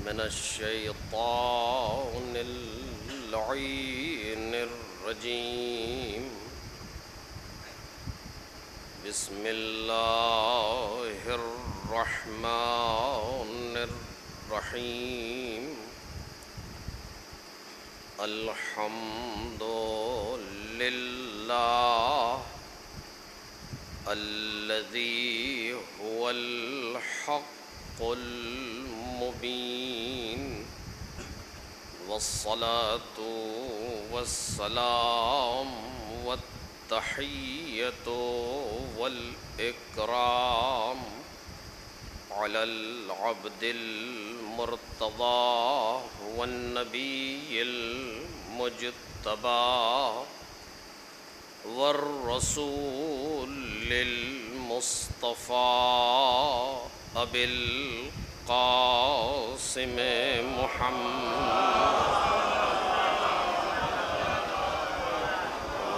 من الشيطان اللعين الرجيم. بسم الله الرحمن الرحيم. الحمد لله الذي هو الحق المبين، والصلاة والسلام والتحية والإكرام على العبد المرتضى والنبي المجتبى والرسول المصطفى أبي القاسم محمد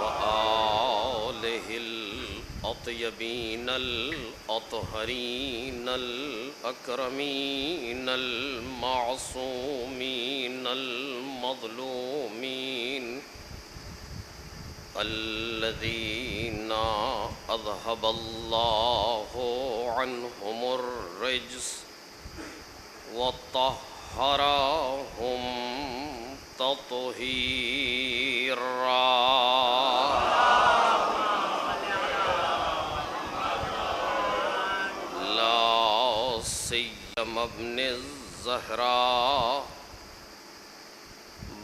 وآله الأطيبين الأطهرين الأكرمين المعصومين المظلومين الذين أذهب الله عنهم الرجس وطهرهم تطهيرا. لا سيما ابن الزهراء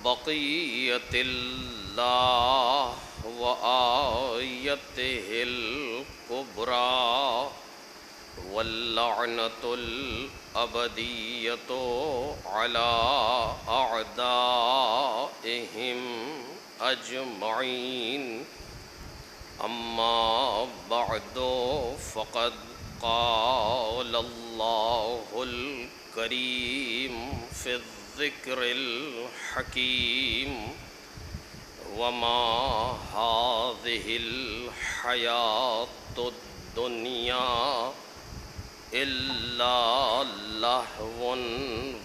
بقية الله وآيته الكبرى واللعنة الأبدية على أعدائهم أجمعين. أما بعد، فقد قال الله الكريم في الذكر الحكيم: وما هذه الحياة الدنيا إلا لهو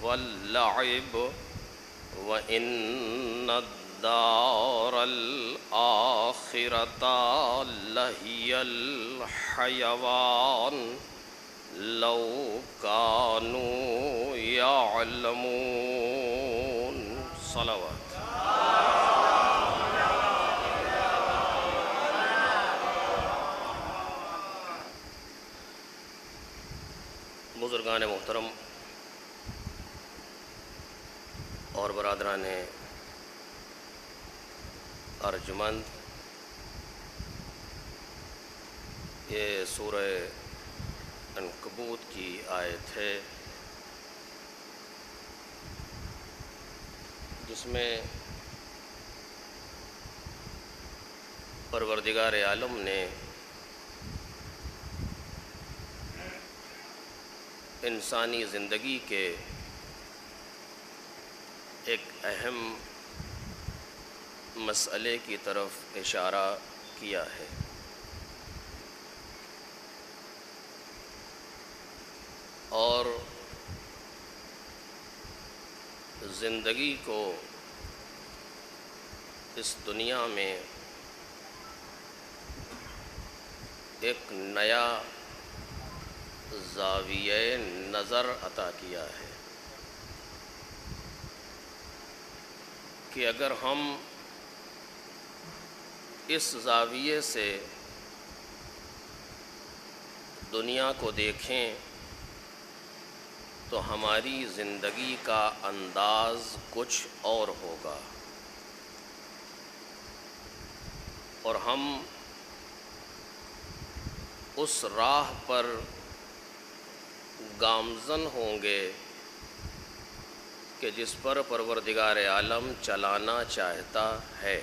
ولعب وإن الدار الآخرة لهي الحيوان لو كانوا يعلمون. صلوات. بزرگان محترم اور برادران ارجمند، یہ سورہ عنکبوت کی آیت ہے جس میں پروردگار عالم نے انسانی زندگی کے ایک اہم مسئلے کی طرف اشارہ کیا ہے. اور زندگی کو اس دنیا میں ایک نیا زاویہ نظر عطا کیا ہے کہ اگر ہم اس زاویے سے دنیا کو دیکھیں تو ہماری زندگی کا انداز کچھ اور ہوگا، اور ہم اس راہ پر گامزن ہوں گے کہ جس پر پروردگار عالم چلانا چاہتا ہے.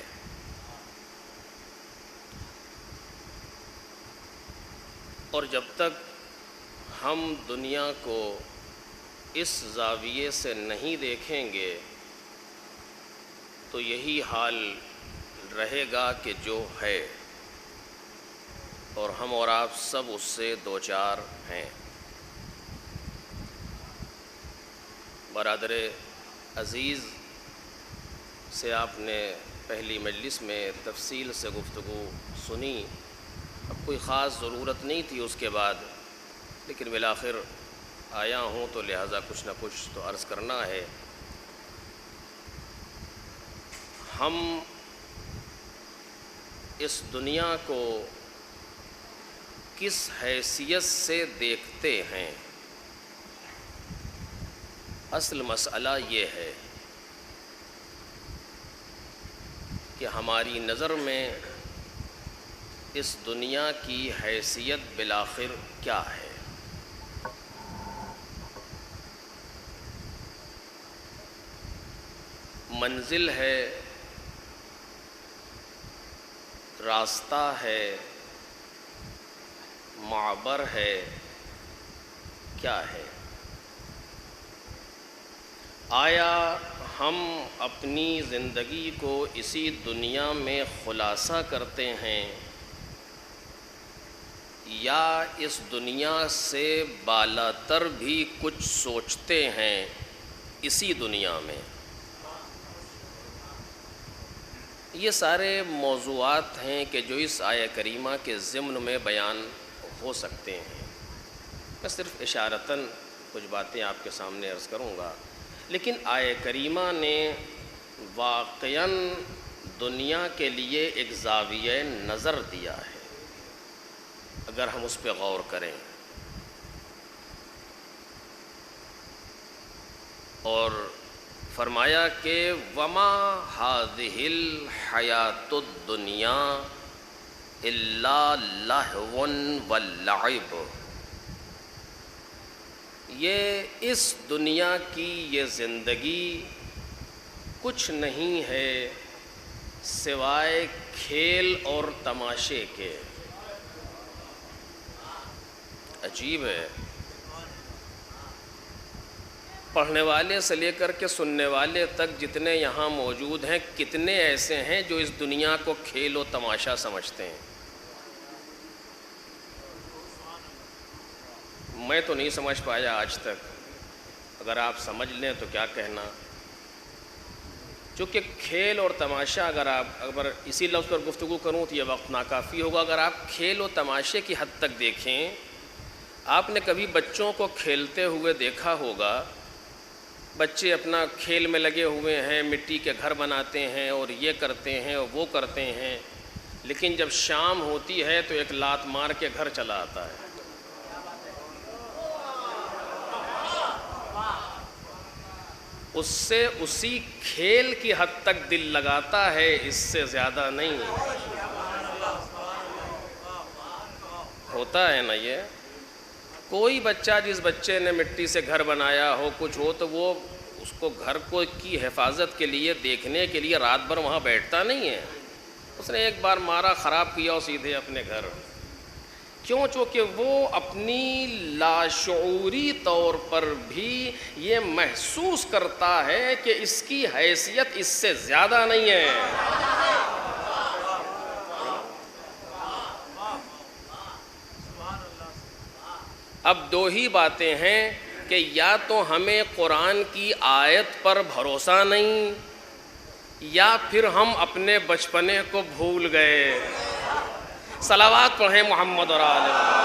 اور جب تک ہم دنیا کو اس زاویے سے نہیں دیکھیں گے تو یہی حال رہے گا کہ جو ہے، اور ہم اور آپ سب اس سے دوچار ہیں. برادر عزیز سے آپ نے پہلی مجلس میں تفصیل سے گفتگو سنی، اب کوئی خاص ضرورت نہیں تھی اس کے بعد، لیکن بالآخر آیا ہوں تو لہٰذا کچھ نہ کچھ تو عرض کرنا ہے۔ ہم اس دنیا کو کس حیثیت سے دیکھتے ہیں، اصل مسئلہ یہ ہے کہ ہماری نظر میں اس دنیا کی حیثیت بالآخر کیا ہے۔ منزل ہے، راستہ ہے، معبر ہے، کیا ہے؟ آیا ہم اپنی زندگی کو اسی دنیا میں خلاصہ کرتے ہیں یا اس دنیا سے بالاتر بھی کچھ سوچتے ہیں اسی دنیا میں؟ یہ سارے موضوعات ہیں کہ جو اس آیہ کریمہ کے ضمن میں بیان ہو سکتے ہیں۔ میں صرف اشارتاً کچھ باتیں آپ کے سامنے عرض کروں گا، لیکن آیہ کریمہ نے واقعاً دنیا کے لیے ایک زاویہ نظر دیا ہے، اگر ہم اس پہ غور کریں۔ اور فرمایا کہ وما هذه الحیات الدنیا الا لہو ولعب، یہ اس دنیا کی یہ زندگی کچھ نہیں ہے سوائے کھیل اور تماشے کے۔ عجیب ہے، پڑھنے والے سے لے کر کے سننے والے تک جتنے یہاں موجود ہیں، کتنے ایسے ہیں جو اس دنیا کو کھیل و تماشا سمجھتے ہیں؟ میں تو نہیں سمجھ پایا آج تک، اگر آپ سمجھ لیں تو کیا کہنا۔ چونکہ کھیل اور تماشا، اگر اسی لفظ پر گفتگو کروں تو یہ وقت ناکافی ہوگا۔ اگر آپ کھیل و تماشے کی حد تک دیکھیں، آپ نے کبھی بچوں کو کھیلتے ہوئے دیکھا ہوگا، بچے اپنا کھیل میں لگے ہوئے ہیں، مٹی کے گھر بناتے ہیں اور یہ کرتے ہیں اور وہ کرتے ہیں، لیکن جب شام ہوتی ہے تو ایک لات مار کے گھر چلا آتا ہے۔ اس سے اسی کھیل کی حد تک دل لگاتا ہے، اس سے زیادہ نہیں ہوتا ہے نا۔ یہ کوئی بچہ، جس بچے نے مٹی سے گھر بنایا ہو، کچھ ہو، تو وہ اس کو گھر کو کی حفاظت کے لیے، دیکھنے کے لیے رات بھر وہاں بیٹھتا نہیں ہے۔ اس نے ایک بار مارا، خراب کیا اور سیدھے اپنے گھر۔ کیوں؟ چونکہ وہ اپنی لاشعوری طور پر بھی یہ محسوس کرتا ہے کہ اس کی حیثیت اس سے زیادہ نہیں ہے۔ اب دو ہی باتیں ہیں کہ یا تو ہمیں قرآن کی آیت پر بھروسہ نہیں، یا پھر ہم اپنے بچپنے کو بھول گئے۔ صلوات پڑھیں محمد اور آل محمد۔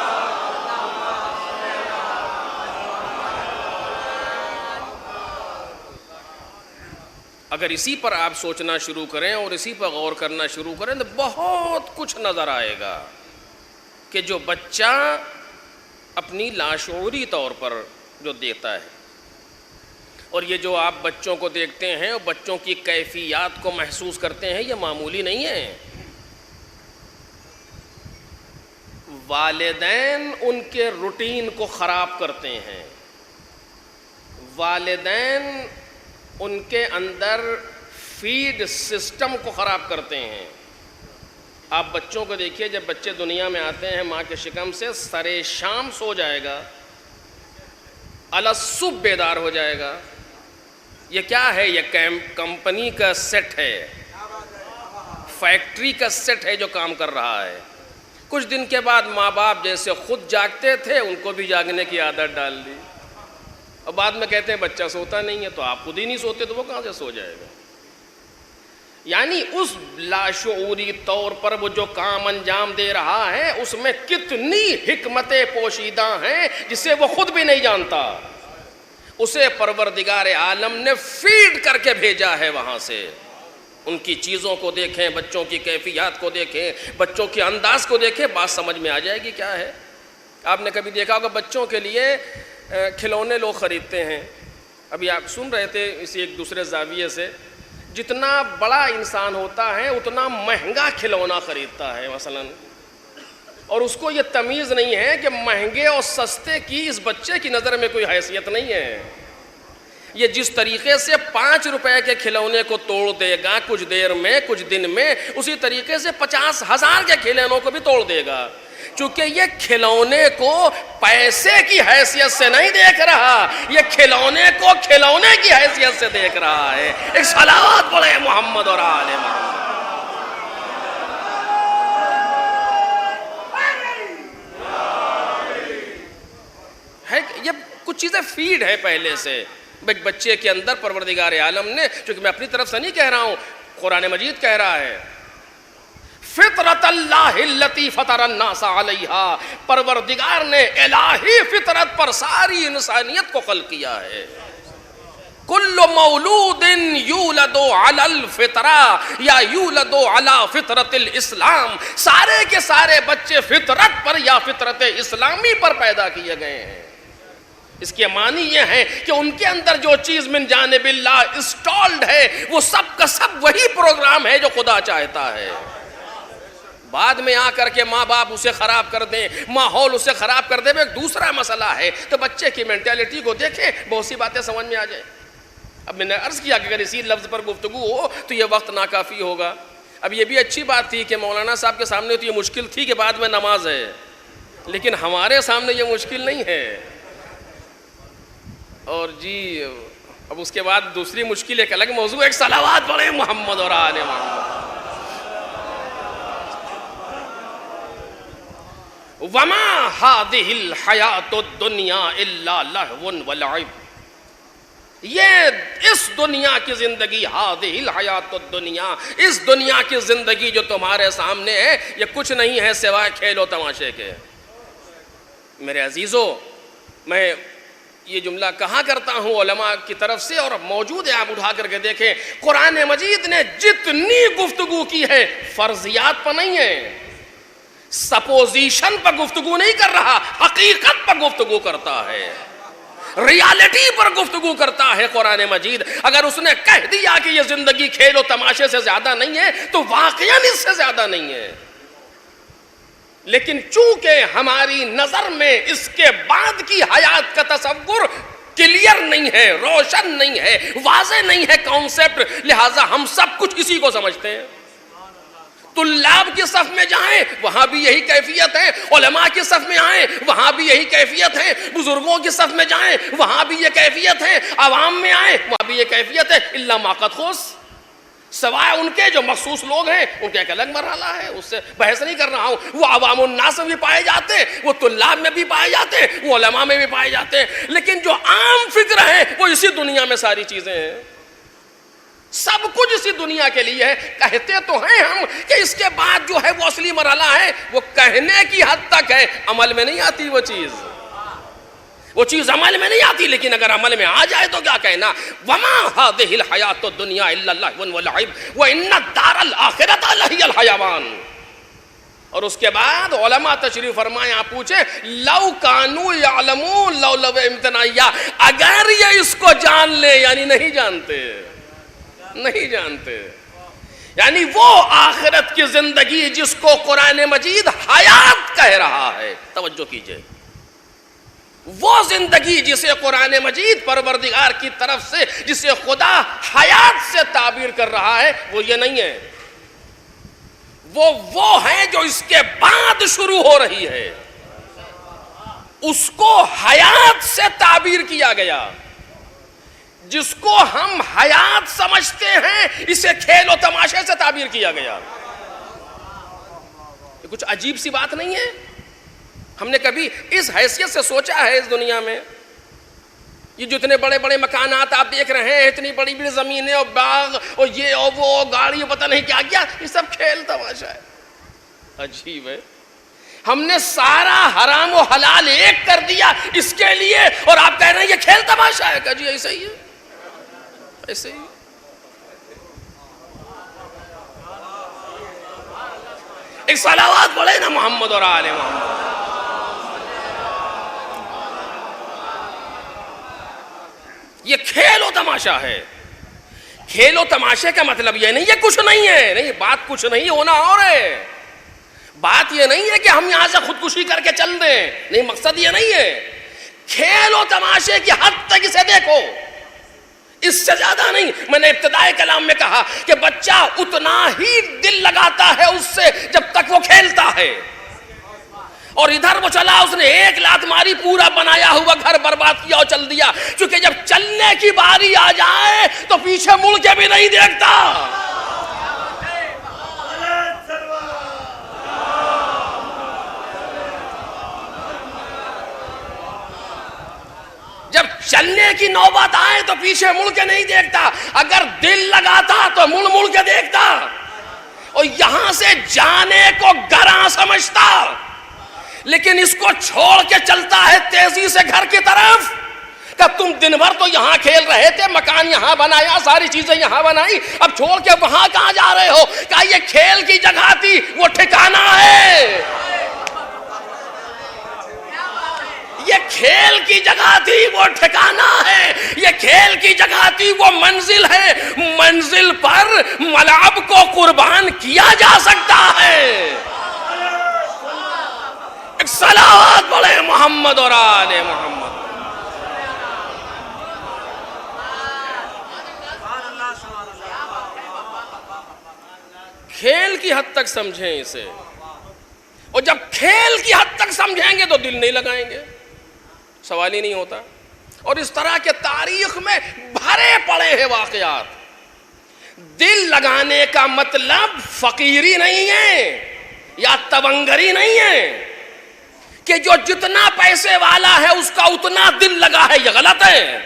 اگر اسی پر آپ سوچنا شروع کریں اور اسی پر غور کرنا شروع کریں تو بہت کچھ نظر آئے گا کہ جو بچہ اپنی لاشعوری طور پر جو دیتا ہے، اور یہ جو آپ بچوں کو دیکھتے ہیں اور بچوں کی کیفیات کو محسوس کرتے ہیں، یہ معمولی نہیں ہے۔ والدین ان کے روٹین کو خراب کرتے ہیں، والدین ان کے اندر فیڈ سسٹم کو خراب کرتے ہیں۔ آپ بچوں کو دیکھیے، جب بچے دنیا میں آتے ہیں ماں کے شکم سے، سرے شام سو جائے گا، الصبح بیدار ہو جائے گا۔ یہ کیا ہے؟ یہ کمپنی کا سیٹ ہے، فیکٹری کا سیٹ ہے جو کام کر رہا ہے۔ کچھ دن کے بعد ماں باپ جیسے خود جاگتے تھے، ان کو بھی جاگنے کی عادت ڈال دی، اور بعد میں کہتے ہیں بچہ سوتا نہیں ہے، تو آپ خود ہی نہیں سوتے تو وہ کہاں سے سو جائے گا؟ یعنی اس لاشعوری طور پر وہ جو کام انجام دے رہا ہے اس میں کتنی حکمتیں پوشیدہ ہیں جسے وہ خود بھی نہیں جانتا. اسے پروردگار عالم نے فیڈ کر کے بھیجا ہے وہاں سے. ان کی چیزوں کو دیکھیں، بچوں کی کیفیات کو دیکھیں، بچوں کے انداز کو دیکھیں، بات سمجھ میں آ جائے گی کیا ہے. آپ نے کبھی دیکھا ہوگا بچوں کے لیے کھلونے لوگ خریدتے ہیں. ابھی آپ سن رہے تھے اسی ایک دوسرے زاویے سے، جتنا بڑا انسان ہوتا ہے اتنا مہنگا کھلونا خریدتا ہے مثلا، اور اس کو یہ تمیز نہیں ہے کہ مہنگے اور سستے کی اس بچے کی نظر میں کوئی حیثیت نہیں ہے. یہ جس طریقے سے 5 روپے کے کھلونے کو توڑ دے گا کچھ دیر میں، کچھ دن میں، اسی طریقے سے 50,000 کے کھلونوں کو بھی توڑ دے گا. چونکہ یہ کھلونے کو پیسے کی حیثیت سے نہیں دیکھ رہا، یہ کھلونے کو کھلونے کی حیثیت سے دیکھ رہا ہے. ایک صلوات پڑھے محمد اور آل محمد. ہے یہ کچھ چیزیں فیڈ ہے پہلے سے بچے کے اندر. پروردگار عالم نے، چونکہ میں اپنی طرف سے نہیں کہہ رہا ہوں، قرآن مجید کہہ رہا ہے، فطرت اللہ التی فطر الناس علیہا، پروردگار نے الہی فطرت پر ساری انسانیت کو خلق کیا ہے. کل مولود یولد علی الفطرہ یا یولد علی فطرت الاسلام، سارے کے سارے بچے فطرت پر یا فطرت اسلامی پر پیدا کیے گئے ہیں. اس کے معنی یہ ہے کہ ان کے اندر جو چیز من جانب اللہ انسٹالڈ ہے وہ سب کا سب وہی پروگرام ہے جو خدا چاہتا ہے. بعد میں آ کر کے ماں باپ اسے خراب کر دیں، ماحول اسے خراب کر دے، وہ ایک دوسرا مسئلہ ہے. تو بچے کی مینٹیلٹی کو دیکھیں، بہت سی باتیں سمجھ میں آ جائیں. اب میں نے عرض کیا کہ اگر اسی لفظ پر گفتگو ہو تو یہ وقت ناکافی ہوگا. اب یہ بھی اچھی بات تھی کہ مولانا صاحب کے سامنے تو یہ مشکل تھی کہ بعد میں نماز ہے، لیکن ہمارے سامنے یہ مشکل نہیں ہے. اور جی اب اس کے بعد دوسری مشکل ایک الگ موضوع، ایک صلوات پڑھیں محمد اور آل محمد. وما هذه الحیات الدنیا الا لہو ولعب، یہ اس دنیا کی زندگی، هذه الحیات الدنیا، اس دنیا کی زندگی جو تمہارے سامنے ہے یہ کچھ نہیں ہے سوائے کھیل و تماشے کے. میرے عزیزو، میں یہ جملہ کہا کرتا ہوں علماء کی طرف سے، اور موجود ہے، آپ اٹھا کر کے دیکھیں. قرآن مجید نے جتنی گفتگو کی ہے فرضیات پر نہیں ہے، سپوزیشن پر گفتگو نہیں کر رہا، حقیقت پر گفتگو کرتا ہے، ریالٹی پر گفتگو کرتا ہے قرآن مجید. اگر اس نے کہہ دیا کہ یہ زندگی کھیل و تماشے سے زیادہ نہیں ہے تو واقعاً اس سے زیادہ نہیں ہے. لیکن چونکہ ہماری نظر میں اس کے بعد کی حیات کا تصور کلیئر نہیں ہے، روشن نہیں ہے، واضح نہیں ہے کانسیپٹ، لہٰذا ہم سب کچھ اسی کو سمجھتے ہیں. طلاب کی صف میں جائیں وہاں بھی یہی کیفیت ہے، علماء کی صف میں آئیں وہاں بھی یہی کیفیت ہے، بزرگوں کی صف میں جائیں وہاں بھی یہ کیفیت ہے، عوام میں آئیں وہاں بھی یہ کیفیت ہے، الا ما قد خص، سوائے ان کے جو مخصوص لوگ ہیں ان کا ایک الگ مرحلہ ہے، اس سے بحث نہیں کر رہا ہوں. وہ عوام الناس میں بھی پائے جاتے ہیں، وہ طلاب میں بھی پائے جاتے ہیں، وہ علماء میں بھی پائے جاتے ہیں، لیکن جو عام فکر ہے وہ اسی دنیا میں ساری چیزیں ہیں، سب کچھ اسی دنیا کے لیے ہے. کہتے تو ہیں ہم کہ اس کے بعد جو ہے وہ اصلی مرحلہ ہے، وہ کہنے کی حد تک ہے، عمل میں نہیں آتی وہ چیز عمل میں نہیں آتی. لیکن اگر عمل میں آ جائے تو کیا کہنا، وما هذه الحیات الدنیا الا لہو ولعب وان الدار الاخرۃ لہی الحیوان. اور اس کے بعد علماء تشریف فرمائیں، آپ پوچھیں لو کانوا یعلمون، لو امتناعیہ، اگر یہ اس کو جان لے، یعنی نہیں جانتے، یعنی وہ آخرت کی زندگی جس کو قرآن مجید حیات کہہ رہا ہے، توجہ کیجئے، وہ زندگی جسے قرآن مجید پروردگار کی طرف سے جسے خدا حیات سے تعبیر کر رہا ہے وہ یہ نہیں ہے، وہ ہے جو اس کے بعد شروع ہو رہی ہے، اس کو حیات سے تعبیر کیا گیا. جس کو ہم حیات سمجھتے ہیں اسے کھیل و تماشے سے تعبیر کیا گیا. یہ کچھ عجیب سی بات نہیں ہے؟ ہم نے کبھی اس حیثیت سے سوچا ہے اس دنیا میں یہ جتنے بڑے بڑے مکانات آپ دیکھ رہے ہیں، اتنی بڑی بڑی زمینیں اور باغ اور یہ اور وہ گاڑی، پتہ نہیں کیا کیا، یہ سب کھیل تماشا ہے. عجیب ہے، ہم نے سارا حرام و حلال ایک کر دیا اس کے لیے، اور آپ کہہ رہے ہیں یہ کھیل تماشا ہے. کہ جی ایسے ہی ہے، ایسے ہی. ایک صلوات پڑھے نا محمد اور آل محمد. یہ کھیل و تماشا ہے. کھیل و تماشے کا مطلب یہ نہیں ہے کچھ نہیں ہے، نہیں، بات کچھ نہیں ہونا اور ہے. بات یہ نہیں ہے کہ ہم یہاں سے خودکشی کر کے چل دیں، نہیں، مقصد یہ نہیں ہے. کھیل و تماشے کی حد تک اسے دیکھو، اس سے زیادہ نہیں. میں نے ابتدائی کلام میں کہا کہ بچہ اتنا ہی دل لگاتا ہے اس سے جب تک وہ کھیلتا ہے، اور ادھر وہ چلا، اس نے ایک لات ماری، پورا بنایا ہوا گھر برباد کیا اور چل دیا. کیونکہ جب چلنے کی باری آ جائے تو پیچھے مڑ کے بھی نہیں دیکھتا. جب چلنے کی نوبت آئے تو پیچھے مڑ کے نہیں دیکھتا. اگر دل لگاتا تو مڑ کے دیکھتا، اور یہاں سے جانے کو گراں سمجھتا، لیکن اس کو چھوڑ کے چلتا ہے تیزی سے گھر کی طرف. کہ تم دن بھر تو یہاں کھیل رہے تھے، مکان یہاں بنایا، ساری چیزیں یہاں بنائی، اب چھوڑ کے وہاں کہاں جا رہے ہو؟ کہ یہ کھیل کی جگہ تھی، وہ ٹھکانہ ہے. یہ کھیل کی جگہ تھی، وہ ٹھکانہ ہے. یہ کھیل کی جگہ تھی، وہ منزل ہے. منزل پر ملعب کو قربان کیا جا سکتا ہے. ایک صلوات پڑھے محمد اور آل محمد. کھیل کی حد تک سمجھیں اسے، اور جب کھیل کی حد تک سمجھیں گے تو دل نہیں لگائیں گے، سوال ہی نہیں ہوتا. اور اس طرح کے تاریخ میں بھرے پڑے ہیں واقعات. دل لگانے کا مطلب فقیری نہیں ہے یا تونگری نہیں ہے کہ جو جتنا پیسے والا ہے اس کا اتنا دل لگا ہے، یہ غلط ہے.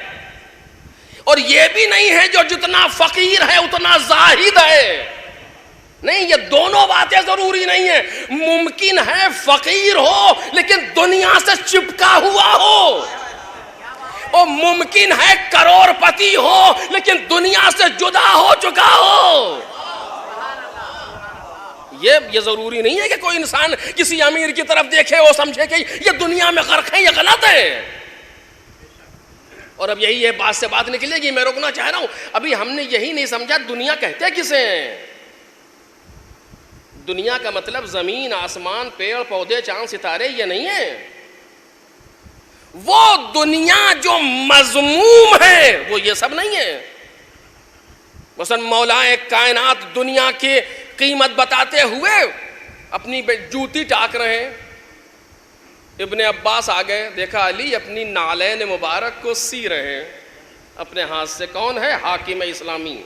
اور یہ بھی نہیں ہے جو جتنا فقیر ہے اتنا زاہد ہے، نہیں، یہ دونوں باتیں ضروری نہیں ہیں. ممکن ہے فقیر ہو لیکن دنیا سے چپکا ہوا ہو، اور ممکن ہے کروڑ پتی ہو لیکن دنیا سے جدا ہو چکا ہو. یہ ضروری نہیں ہے کہ کوئی انسان کسی امیر کی طرف دیکھے اور سمجھے کہ یہ دنیا میں غرق ہے. یہ غلط ہے. اور اب یہی ہے، بات سے بات نکلے گی. میں روکنا چاہ رہا ہوں، ابھی ہم نے یہی نہیں سمجھا دنیا کہتے کسے ہیں. دنیا کا مطلب زمین، آسمان، پیڑ پودے، چاند ستارے یہ نہیں ہے. وہ دنیا جو مذموم ہے وہ یہ سب نہیں ہے. مثلا مولائے کائنات دنیا کی قیمت بتاتے ہوئے اپنی جوتی ٹاک رہے ہیں. ابن عباس آ گئے، دیکھا علی اپنی نالین مبارک کو سی رہے ہیں اپنے ہاتھ سے. کون ہے؟ حاکم اسلامی.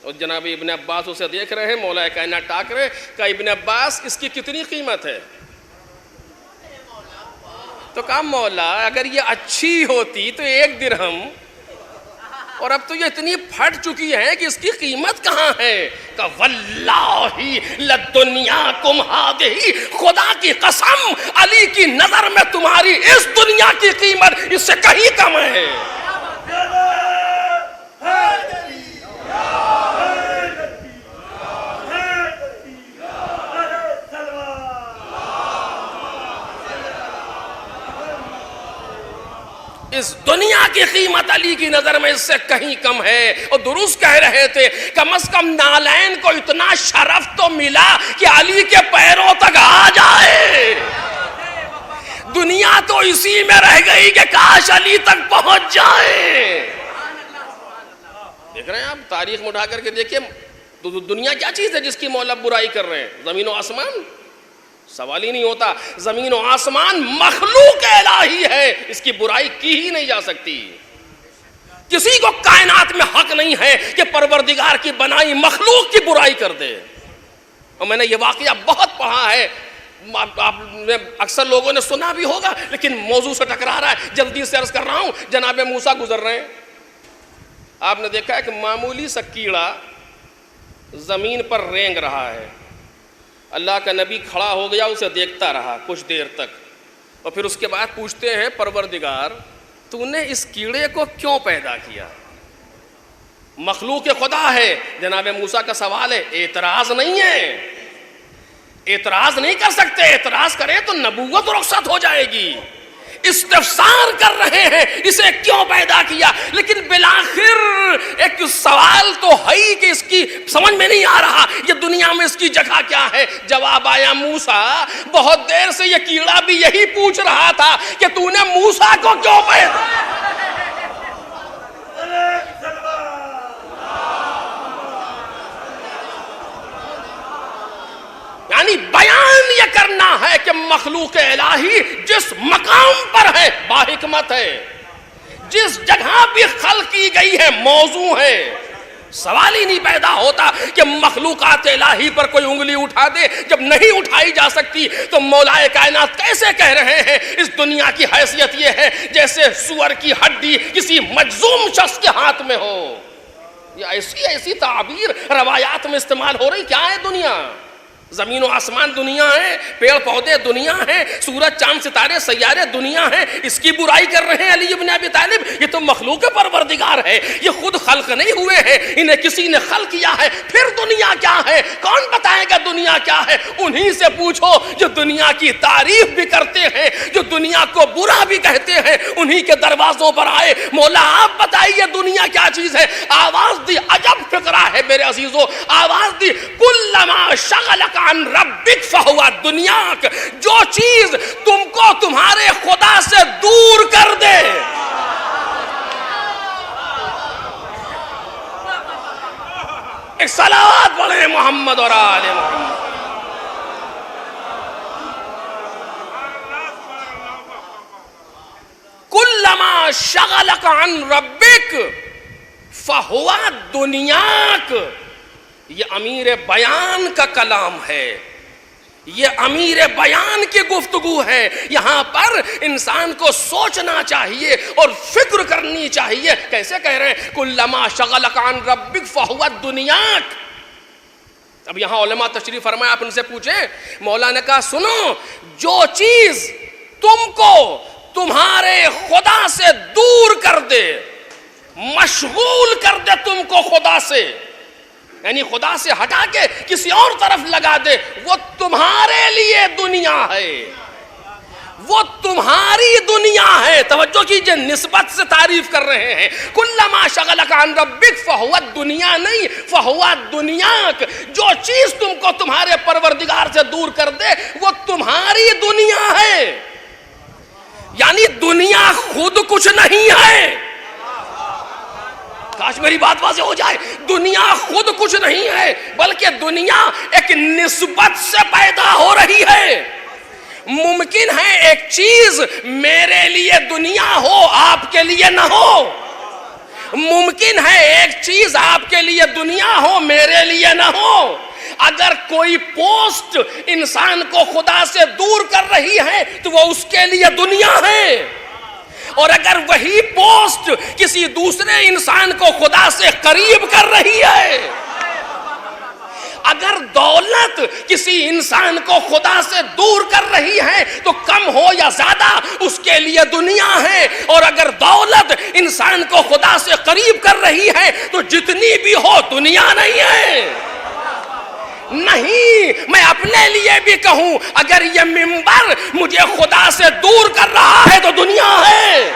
اور جناب ابن عباس اسے دیکھ رہے ہیں، مولا کائنات ٹاک رہے. کہا ابن عباس اس کی کتنی قیمت ہے؟ تو کہا مولا اگر یہ اچھی ہوتی تو 1 درہم، اور اب تو یہ اتنی پھٹ چکی ہے کہ اس کی قیمت کہاں ہے؟ کہ واللہ لدنیاکم ہذہ، خدا کی قسم علی کی نظر میں تمہاری اس دنیا کی قیمت اس سے کہیں کم ہے. اس دنیا کی قیمت علی کی نظر میں اس سے کہیں کم ہے. اور درست کہہ رہے تھے، کم از کم نالین کو اتنا شرف تو ملا کہ علی کے پیروں تک آ جائے. دنیا تو اسی میں رہ گئی کہ کاش علی تک پہنچ جائے. دیکھ رہے ہیں آپ، تاریخ میں اٹھا کر کے دیکھیے دنیا کیا چیز ہے جس کی مولا برائی کر رہے ہیں. زمین و آسمان، سوال ہی نہیں ہوتا. زمین و آسمان مخلوق الہی ہے، اس کی برائی کی ہی نہیں جا سکتی. کسی کو کائنات میں حق نہیں ہے کہ پروردگار کی بنائی مخلوق کی برائی کر دے. اور میں نے یہ واقعہ بہت پڑھا ہے. آپ نے اکثر لوگوں نے سنا بھی ہوگا لیکن موضوع سے ٹکرا رہا ہے، جلدی سے عرض کر رہا ہوں. جناب موسیٰ گزر رہے ہیں، آپ نے دیکھا ہے کہ معمولی سا کیڑا زمین پر رینگ رہا ہے. اللہ کا نبی کھڑا ہو گیا، اسے دیکھتا رہا کچھ دیر تک، اور پھر اس کے بعد پوچھتے ہیں پروردگار تو نے اس کیڑے کو کیوں پیدا کیا؟ مخلوق خدا ہے. جناب موسیٰ کا سوال ہے، اعتراض نہیں ہے، اعتراض نہیں کر سکتے، اعتراض کرے تو نبوت رخصت ہو جائے گی. استفسار کر رہے ہیں اسے کیوں پیدا کیا، لیکن بالآخر ایک سوال تو ہے ہی کہ اس کی سمجھ میں نہیں آ رہا یہ دنیا میں اس کی جگہ کیا ہے. جواب آیا موسیٰ بہت دیر سے یہ کیڑا بھی یہی پوچھ رہا تھا کہ تو نے موسیٰ کو کیوں پیدا. یعنی بیان یہ کرنا ہے کہ مخلوق الہی جس مقام پر ہے باحکمت ہے، جس جگہ بھی خلق کی گئی ہے موضوع ہے. سوال ہی نہیں پیدا ہوتا کہ مخلوقات الہی پر کوئی انگلی اٹھا دے. جب نہیں اٹھائی جا سکتی تو مولا کائنات کیسے کہہ رہے ہیں اس دنیا کی حیثیت یہ ہے جیسے سور کی ہڈی کسی مجذوم شخص کے ہاتھ میں ہو. یہ ایسی تعبیر روایات میں استعمال ہو رہی. کیا ہے دنیا؟ زمین و آسمان دنیا ہے، پیڑ پودے دنیا ہے، سورج چاند ستارے سیارے دنیا ہیں. اس کی برائی کر رہے ہیں علی ابن ابی طالب. یہ تو مخلوق پروردگار ہے، یہ خود خلق نہیں ہوئے ہیں، انہیں کسی نے خلق کیا ہے. پھر دنیا کیا ہے؟ کون بتائے گا دنیا کیا ہے؟ انہی سے پوچھو جو دنیا کی تعریف بھی کرتے ہیں، جو دنیا کو برا بھی کہتے ہیں. انہی کے دروازوں پر آئے، مولا آپ بتائیے دنیا کیا چیز ہے. آواز دی، عجب فقرہ ہے میرے عزیزو. آواز دی، کلما شغلک عن ربک فہو دنیاک. جو چیز تم کو تمہارے خدا سے دور کر دے. ایک صلوات پڑھیں محمد اور آل محمد. کلما شغلک عن ربک فہو دنیاک. یہ امیر بیان کا کلام ہے، یہ امیر بیان کی گفتگو ہے. یہاں پر انسان کو سوچنا چاہیے اور فکر کرنی چاہیے. کیسے کہہ رہے ہیں کلما شغلک عن ربک فہو دنیاک. اب یہاں علماء تشریف فرمائے، آپ ان سے پوچھیں. مولا نے کہا سنو، جو چیز تم کو تمہارے خدا سے دور کر دے، مشغول کر دے تم کو خدا سے، یعنی خدا سے ہٹا کے کسی اور طرف لگا دے، وہ تمہارے لیے دنیا ہے، وہ تمہاری دنیا ہے. توجہ کیجئے، نسبت سے تعریف کر رہے ہیں. کلما شغلک عن ربک فہو دنیا نہیں، فہو دنیاک. جو چیز تم کو تمہارے پروردگار سے دور کر دے وہ تمہاری دنیا ہے. یعنی دنیا خود کچھ نہیں ہے. کاش میری بات واضح ہو جائے. دنیا خود کچھ نہیں ہے بلکہ دنیا ایک نسبت سے پیدا ہو رہی ہے. ممکن ہے ایک چیز میرے لیے دنیا ہو، آپ کے لیے نہ ہو. ممکن ہے ایک چیز آپ کے لیے دنیا ہو، میرے لیے نہ ہو. اگر کوئی پوسٹ انسان کو خدا سے دور کر رہی ہے تو وہ اس کے لیے دنیا ہے، اور اگر وہی پوسٹ کسی دوسرے انسان کو خدا سے قریب کر رہی ہے، اگر دولت کسی انسان کو خدا سے دور کر رہی ہے تو کم ہو یا زیادہ اس کے لیے دنیا ہے، اور اگر دولت انسان کو خدا سے قریب کر رہی ہے تو جتنی بھی ہو دنیا نہیں ہے. نہیں، میں اپنے لیے بھی کہوں، اگر یہ منبر مجھے خدا سے دور کر رہا ہے تو دنیا ہے.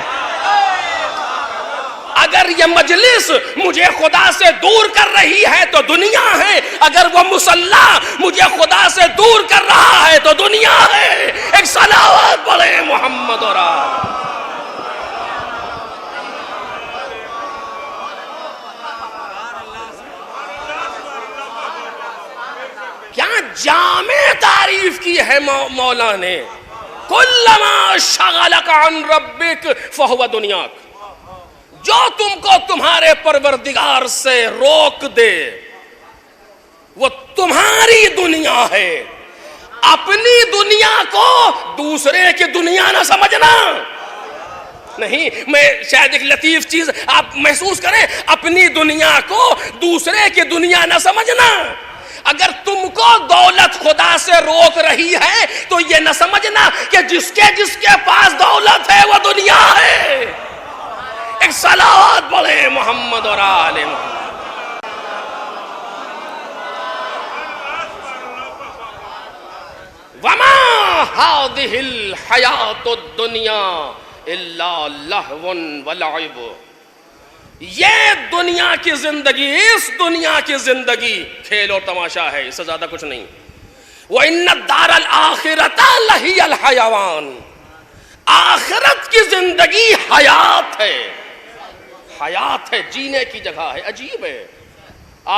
اگر یہ مجلس مجھے خدا سے دور کر رہی ہے تو دنیا ہے. اگر وہ مصلی مجھے خدا سے دور کر رہا ہے تو دنیا ہے. ایک صلوات پڑھیں محمد اور آل. کیا جامع تعریف کی ہے مولا نے. کلما شغلک عن ربک فہو دنیاک. جو تم کو تمہارے پروردگار سے روک دے وہ تمہاری دنیا ہے. اپنی دنیا کو دوسرے کی دنیا نہ سمجھنا. نہیں, میں شاید ایک لطیف چیز آپ محسوس کریں, اپنی دنیا کو دوسرے کی دنیا نہ سمجھنا. اگر تم کو دولت خدا سے روک رہی ہے تو یہ نہ سمجھنا کہ جس کے پاس دولت ہے وہ دنیا ہے. ایک صلوات پڑھیں محمد اور آل محمد. وما هذه الحیات الدنیا الا لہو ولعب. یہ دنیا کی زندگی, اس دنیا کی زندگی کھیل اور تماشا ہے, اس سے زیادہ کچھ نہیں. وَإِنَّ الدَّارَ الْآخِرَةَ لَهِيَ الْحَيَوَانُ. آخرت کی زندگی حیات ہے, حیات ہے, جینے کی جگہ ہے. عجیب ہے,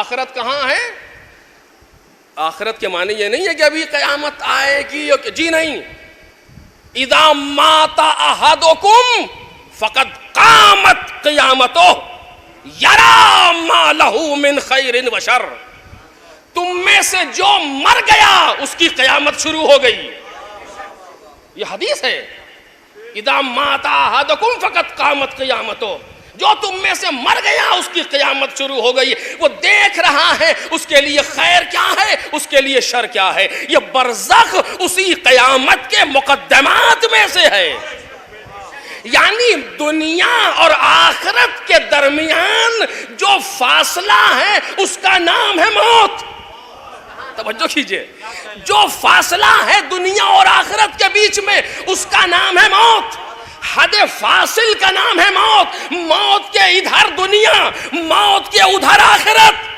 آخرت کہاں ہے؟ آخرت کے معنی یہ نہیں ہے کہ ابھی قیامت آئے گی, جی نہیں. اذا مات احدکم فقد قامت قیامتہ یرا ما لہ من خیر و شر. تم میں سے جو مر گیا اس کی قیامت شروع ہو گئی. یہ حدیث ہے. اذا مات احدکم فقد قامت قیامتہ, جو تم میں سے مر گیا اس کی قیامت شروع ہو گئی. وہ دیکھ رہا ہے اس کے لیے خیر کیا ہے, اس کے لیے شر کیا ہے. یہ برزخ اسی قیامت کے مقدمات میں سے ہے. یعنی دنیا اور آخرت کے درمیان جو فاصلہ ہے اس کا نام ہے موت. توجہ کیجئے, جو فاصلہ ہے دنیا اور آخرت کے بیچ میں اس کا نام ہے موت. حد فاصل کا نام ہے موت. موت کے ادھر دنیا, موت کے ادھر آخرت.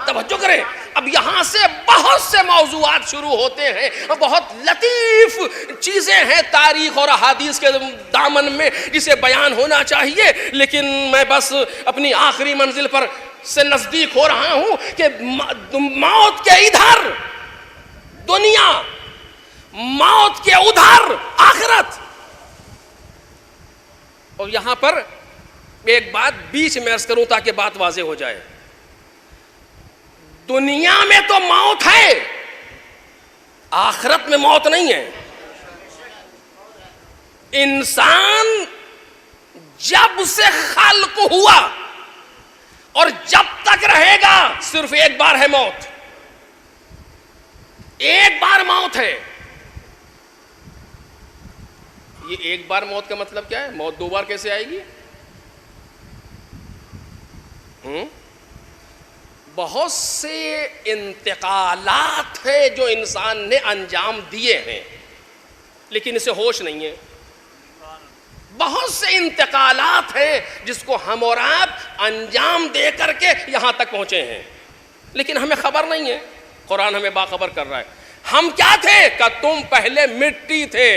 توجہ کریں, اب یہاں سے بہت سے موضوعات شروع ہوتے ہیں, بہت لطیف چیزیں ہیں تاریخ اور احادیث کے دامن میں جسے بیان ہونا چاہیے, لیکن میں بس اپنی آخری منزل پر سے نزدیک ہو رہا ہوں کہ موت کے ادھر دنیا, موت کے ادھر آخرت. اور یہاں پر ایک بات بیچ میں عرض کروں تاکہ بات واضح ہو جائے. دنیا میں تو موت ہے, آخرت میں موت نہیں ہے. انسان جب سے خلق ہوا اور جب تک رہے گا صرف ایک بار ہے موت, ایک بار موت ہے. یہ ایک بار موت کا مطلب کیا ہے؟ موت دو بار کیسے آئے گی؟ بہت سے انتقالات ہیں جو انسان نے انجام دیے ہیں لیکن اسے ہوش نہیں ہے. بہت سے انتقالات ہیں جس کو ہم اور آپ انجام دے کر کے یہاں تک پہنچے ہیں لیکن ہمیں خبر نہیں ہے. قرآن ہمیں باخبر کر رہا ہے. ہم کیا تھے؟ کہ تم پہلے مٹی تھے,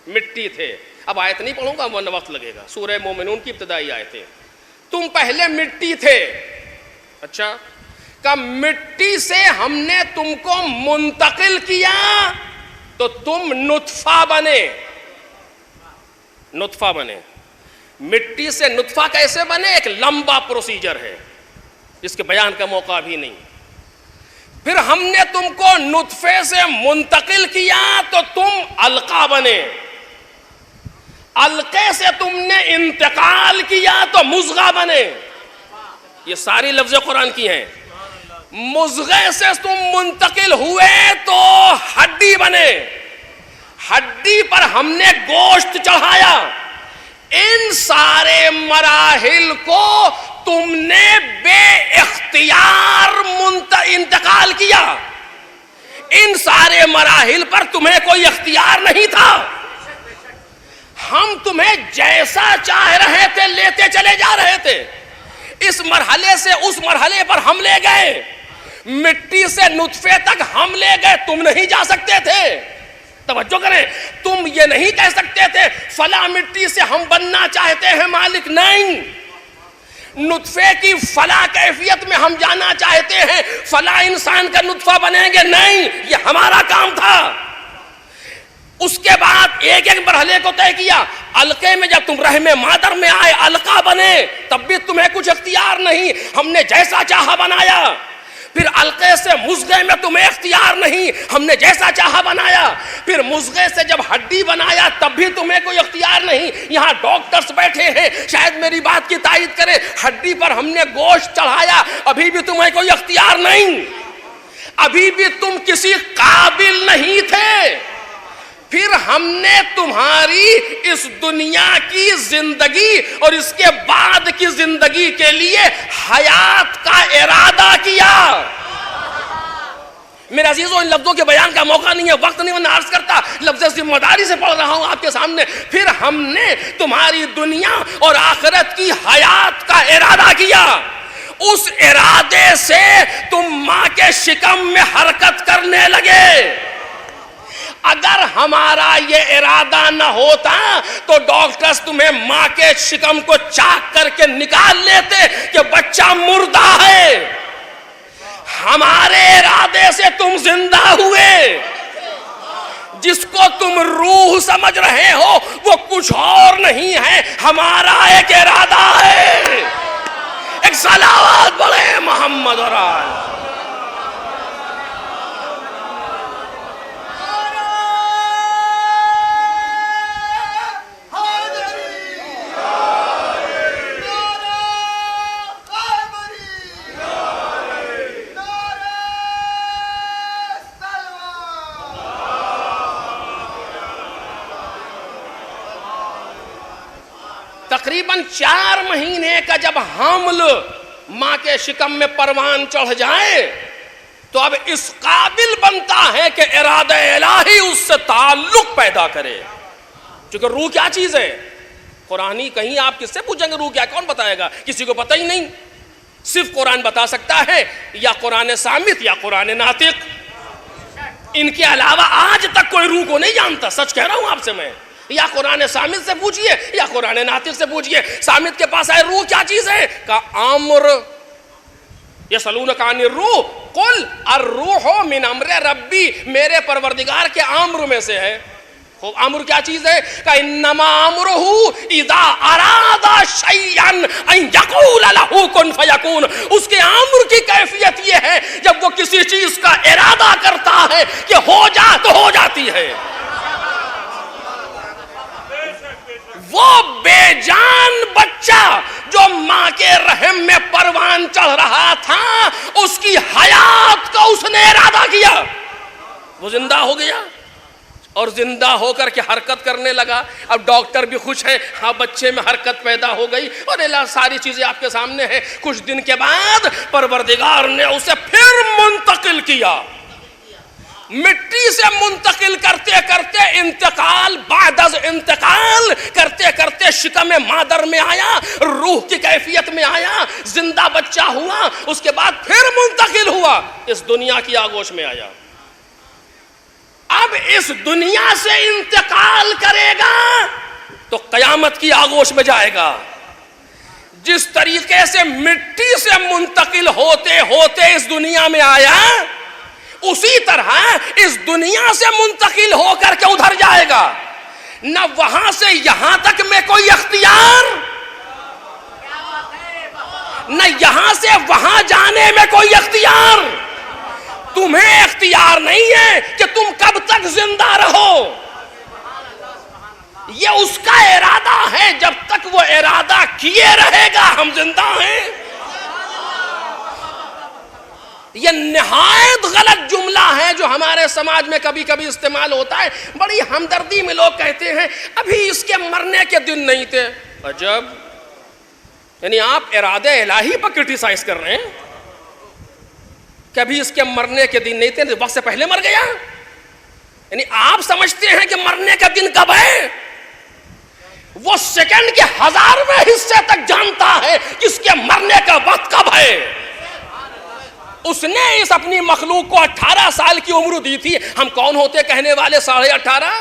مٹی تھے. اب آیت نہیں پڑھوں گا ورنہ وقت لگے گا. سورہ مومنون کی ابتدائی آیتیں. تم پہلے مٹی تھے. اچھا, کہ مٹی سے ہم نے تم کو منتقل کیا تو تم نطفہ بنے. نطفہ بنے. مٹی سے نطفہ کیسے بنے؟ ایک لمبا پروسیجر ہے جس کے بیان کا موقع بھی نہیں. پھر ہم نے تم کو نطفے سے منتقل کیا تو تم علقہ بنے. علقے سے تم نے انتقال کیا تو مضغہ بنے. یہ ساری لفظ قرآن کی ہیں. مضغے سے تم منتقل ہوئے تو ہڈی بنے. ہڈی پر ہم نے گوشت چڑھایا. ان سارے مراحل کو تم نے بے اختیار انتقال کیا. ان سارے مراحل پر تمہیں کوئی اختیار نہیں تھا. ہم تمہیں جیسا چاہ رہے تھے لیتے چلے جا رہے تھے. اس مرحلے سے اس مرحلے پر ہم لے گئے. مٹی سے نطفے تک ہم لے گئے, تم نہیں جا سکتے تھے. توجہ کریں, تم یہ نہیں کہہ سکتے تھے فلاں مٹی سے ہم بننا چاہتے ہیں مالک. نہیں, نطفے کی فلاں کیفیت میں ہم جانا چاہتے ہیں, فلاں انسان کا نطفہ بنیں گے. نہیں, یہ ہمارا کام تھا. اس کے بعد ایک ایک مرحلے کو طے کیا. علقے میں جب تم رحم مادر میں آئے, علقہ بنے, تب بھی تمہیں کچھ اختیار نہیں, ہم نے جیسا چاہا بنایا. پھر علقے سے مضغے میں تمہیں اختیار نہیں، ہم نے جیسا چاہا بنایا، پھر مضغے سے جب ہڈی بنایا تب بھی تمہیں کوئی اختیار نہیں۔ یہاں ڈاکٹرز بیٹھے ہیں، شاید میری بات کی تائید کرے، ہڈی پر ہم نے گوشت چڑھایا، ابھی بھی تمہیں کوئی اختیار نہیں، ابھی بھی تم کسی قابل نہیں تھے۔ پھر ہم نے تمہاری اس دنیا کی زندگی اور اس کے بعد کی زندگی کے لیے حیات کا ارادہ کیا۔ میرے عزیزوں، ان لفظوں کے بیان کا موقع نہیں ہے، وقت نہیں، میں عرض کرتا، لفظ ذمہ داری سے پڑھ رہا ہوں آپ کے سامنے۔ پھر ہم نے تمہاری دنیا اور آخرت کی حیات کا ارادہ کیا، اس ارادے سے تم ماں کے شکم میں حرکت کرنے لگے۔ اگر ہمارا یہ ارادہ نہ ہوتا تو ڈاکٹرز تمہیں ماں کے شکم کو چاک کر کے نکال لیتے کہ بچہ مردہ ہے۔ ہمارے ارادے سے تم زندہ ہوئے۔ جس کو تم روح سمجھ رہے ہو وہ کچھ اور نہیں ہے، ہمارا ایک ارادہ ہے۔ ایک صلوات پڑھیں محمد اور آل۔ تقریباً 4 مہینے کا جب حمل ماں کے شکم میں پروان چڑھ جائے تو اب اس قابل بنتا ہے کہ ارادہ الہی اس سے تعلق پیدا کرے، کیونکہ روح کیا چیز ہے؟ قرآنی کہیں آپ کس سے پوچھیں گے روح کیا، کون بتائے گا؟ کسی کو پتہ ہی نہیں، صرف قرآن بتا سکتا ہے، یا قرآن صامت یا قرآن ناطق، ان کے علاوہ آج تک کوئی روح کو نہیں جانتا۔ سچ کہہ رہا ہوں آپ سے میں، یا قرآن صامت سے پوچھئے یا قرآن ناطق سے پوچھئے۔ صامت کے پاس آئے روح کیا چیز ہے؟ کا امر، یسألونک عن الروح قل الروح من امر ربی، میرے پروردگار کے امر میں سے ہے۔ خوب، امر کیا چیز ہے؟ کہ انما امرہ اذا اراد شیئا ان یقول لہ کن فیکون، اس کے امر کی کیفیت یہ ہے جب وہ کسی چیز کا ارادہ کرتا ہے کہ ہو جا تو ہو جاتی ہے۔ وہ بے جان بچہ جو ماں کے رحم میں پروان چڑھ رہا تھا، اس کی حیات کا اس نے ارادہ کیا، وہ زندہ ہو گیا اور زندہ ہو کر کے حرکت کرنے لگا۔ اب ڈاکٹر بھی خوش ہے، ہاں بچے میں حرکت پیدا ہو گئی، اور اللہ ساری چیزیں آپ کے سامنے ہیں۔ کچھ دن کے بعد پروردگار نے اسے پھر منتقل کیا، مٹی سے منتقل کرتے کرتے انتقال بعد از انتقال کرتے کرتے شکم مادر میں آیا، روح کی کیفیت میں آیا، زندہ بچہ ہوا، اس کے بعد پھر منتقل ہوا، اس دنیا کی آغوش میں آیا۔ اب اس دنیا سے انتقال کرے گا تو قیامت کی آغوش میں جائے گا۔ جس طریقے سے مٹی سے منتقل ہوتے ہوتے اس دنیا میں آیا، اسی طرح اس دنیا سے منتقل ہو کر کے ادھر جائے گا۔ نہ وہاں سے یہاں تک میں کوئی اختیار، نہ یہاں سے وہاں جانے میں کوئی اختیار۔ تمہیں اختیار نہیں ہے کہ تم کب تک زندہ رہو، یہ اس کا ارادہ ہے، جب تک وہ ارادہ کیے رہے گا ہم زندہ ہیں۔ یہ نہایت غلط جملہ ہے جو ہمارے سماج میں کبھی کبھی استعمال ہوتا ہے، بڑی ہمدردی میں لوگ کہتے ہیں ابھی اس کے مرنے کے دن نہیں تھے۔ عجب، یعنی آپ ارادہ الہی پر کرٹیسائز کر رہے ہیں کہ ابھی اس کے مرنے کے دن نہیں تھے، وقت سے پہلے مر گیا؟ یعنی آپ سمجھتے ہیں کہ مرنے کا دن کب ہے؟ وہ سیکنڈ کے 1000ویں حصے تک جانتا ہے کہ اس کے مرنے کا وقت کب ہے۔ اس نے اس اپنی مخلوق کو 18 سال کی عمر دی تھی، ہم کون ہوتے کہنے والے 18.5؟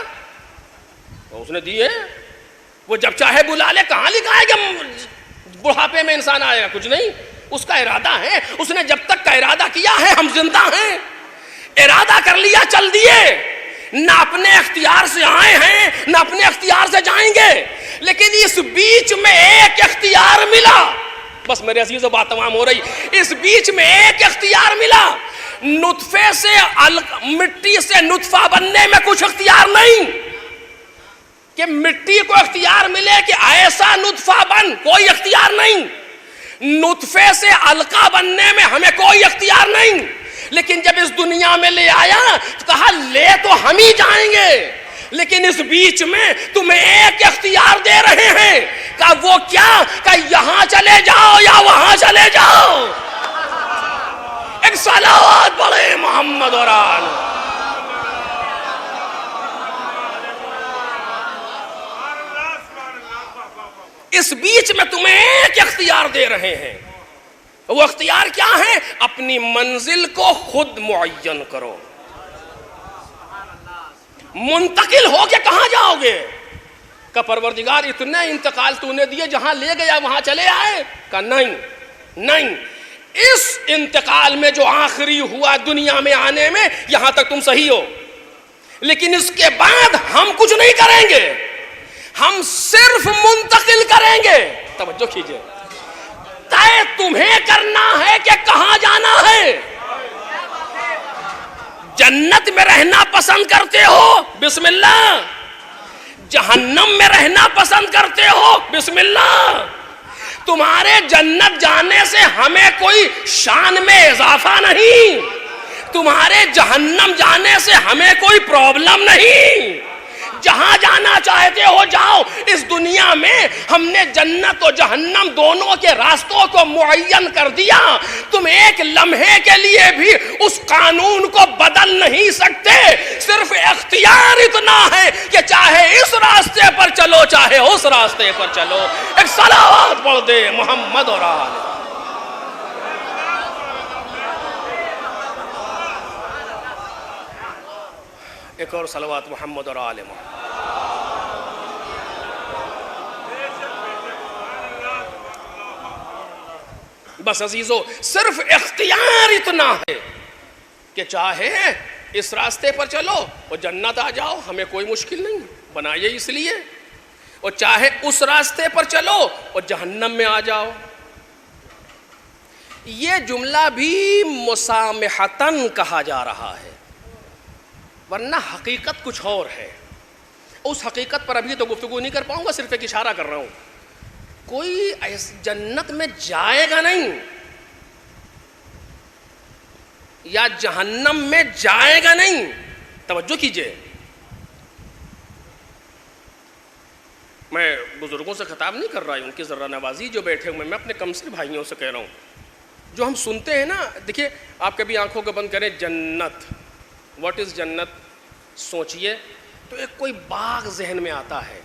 اس نے دی ہے، وہ جب چاہے بلا لے۔ کہاں لکھا ہے کہ بڑھاپے میں انسان آئے گا؟ کچھ نہیں، اس کا ارادہ ہے، اس نے جب تک کا ارادہ کیا ہے ہم زندہ ہیں۔ ارادہ کر لیا چل دیے، نہ اپنے اختیار سے آئے ہیں نہ اپنے اختیار سے جائیں گے، لیکن اس بیچ میں ایک اختیار ملا بس میرے عزیزو بات تمام ہو رہی. اس بیچ میں ایک اختیار ملا, نطفے سے مٹی سے نطفہ بننے میں کچھ اختیار نہیں کہ مٹی کو اختیار ملے کہ ایسا نطفہ بن, کوئی اختیار نہیں. نطفے سے علقہ بننے میں ہمیں کوئی اختیار نہیں. لیکن جب اس دنیا میں لے آیا تو کہا لے تو ہم ہی جائیں گے, لیکن اس بیچ میں تمہیں ایک اختیار دے رہے ہیں. کہا وہ کیا؟ کہ یہاں چلے جاؤ یا وہاں چلے جاؤ. ایک صلوات پڑھے محمد اور آل. اس بیچ میں تمہیں ایک اختیار دے رہے ہیں. وہ اختیار کیا ہے؟ اپنی منزل کو خود معین کرو. منتقل ہو کے کہاں جاؤ گے؟ کہ پروردگار اتنے انتقال تو نے دیے, جہاں لے گیا وہاں چلے آئے. کہ نہیں, اس انتقال میں جو آخری ہوا دنیا میں آنے میں, یہاں تک تم صحیح ہو, لیکن اس کے بعد ہم کچھ نہیں کریں گے, ہم صرف منتقل کریں گے. توجہ کیجئے, طے تمہیں کرنا ہے کہ کہاں جانا ہے. جنت میں رہنا پسند کرتے ہو؟ بسم اللہ. جہنم میں رہنا پسند کرتے ہو؟ بسم اللہ. تمہارے جنت جانے سے ہمیں کوئی شان میں اضافہ نہیں, تمہارے جہنم جانے سے ہمیں کوئی پرابلم نہیں. جہاں جانا چاہتے ہو جاؤ. اس دنیا میں ہم نے جنت و جہنم دونوں کے راستوں کو معین کر دیا. تم ایک لمحے کے لیے بھی اس قانون کو بدل نہیں سکتے. صرف اختیار اتنا ہے کہ چاہے اس راستے پر چلو چاہے اس راستے پر چلو. ایک صلوات پڑھ دے محمد اور آل. ایک اور صلوات محمد اور آل محمد. بس عزیزو, صرف اختیار اتنا ہے کہ چاہے اس راستے پر چلو اور جنت آ جاؤ, ہمیں کوئی مشکل نہیں, بنائیے اس لیے. اور چاہے اس راستے پر چلو اور جہنم میں آ جاؤ. یہ جملہ بھی مسامحتاً کہا جا رہا ہے, ورنہ حقیقت کچھ اور ہے. اس حقیقت پر ابھی تو گفتگو نہیں کر پاؤں گا, صرف ایک اشارہ کر رہا ہوں. کوئی جنت میں جائے گا نہیں یا جہنم میں جائے گا نہیں. توجہ کیجئے, میں بزرگوں سے خطاب نہیں کر رہا ہوں, ان کی ذرہ نوازی جو بیٹھے ہوئے, میں اپنے کمسر بھائیوں سے کہہ رہا ہوں. جو ہم سنتے ہیں نا, دیکھیے آپ کبھی آنکھوں کو بند کریں, جنت, واٹ از جنت, سوچئے تو ایک کوئی باغ ذہن میں آتا ہے,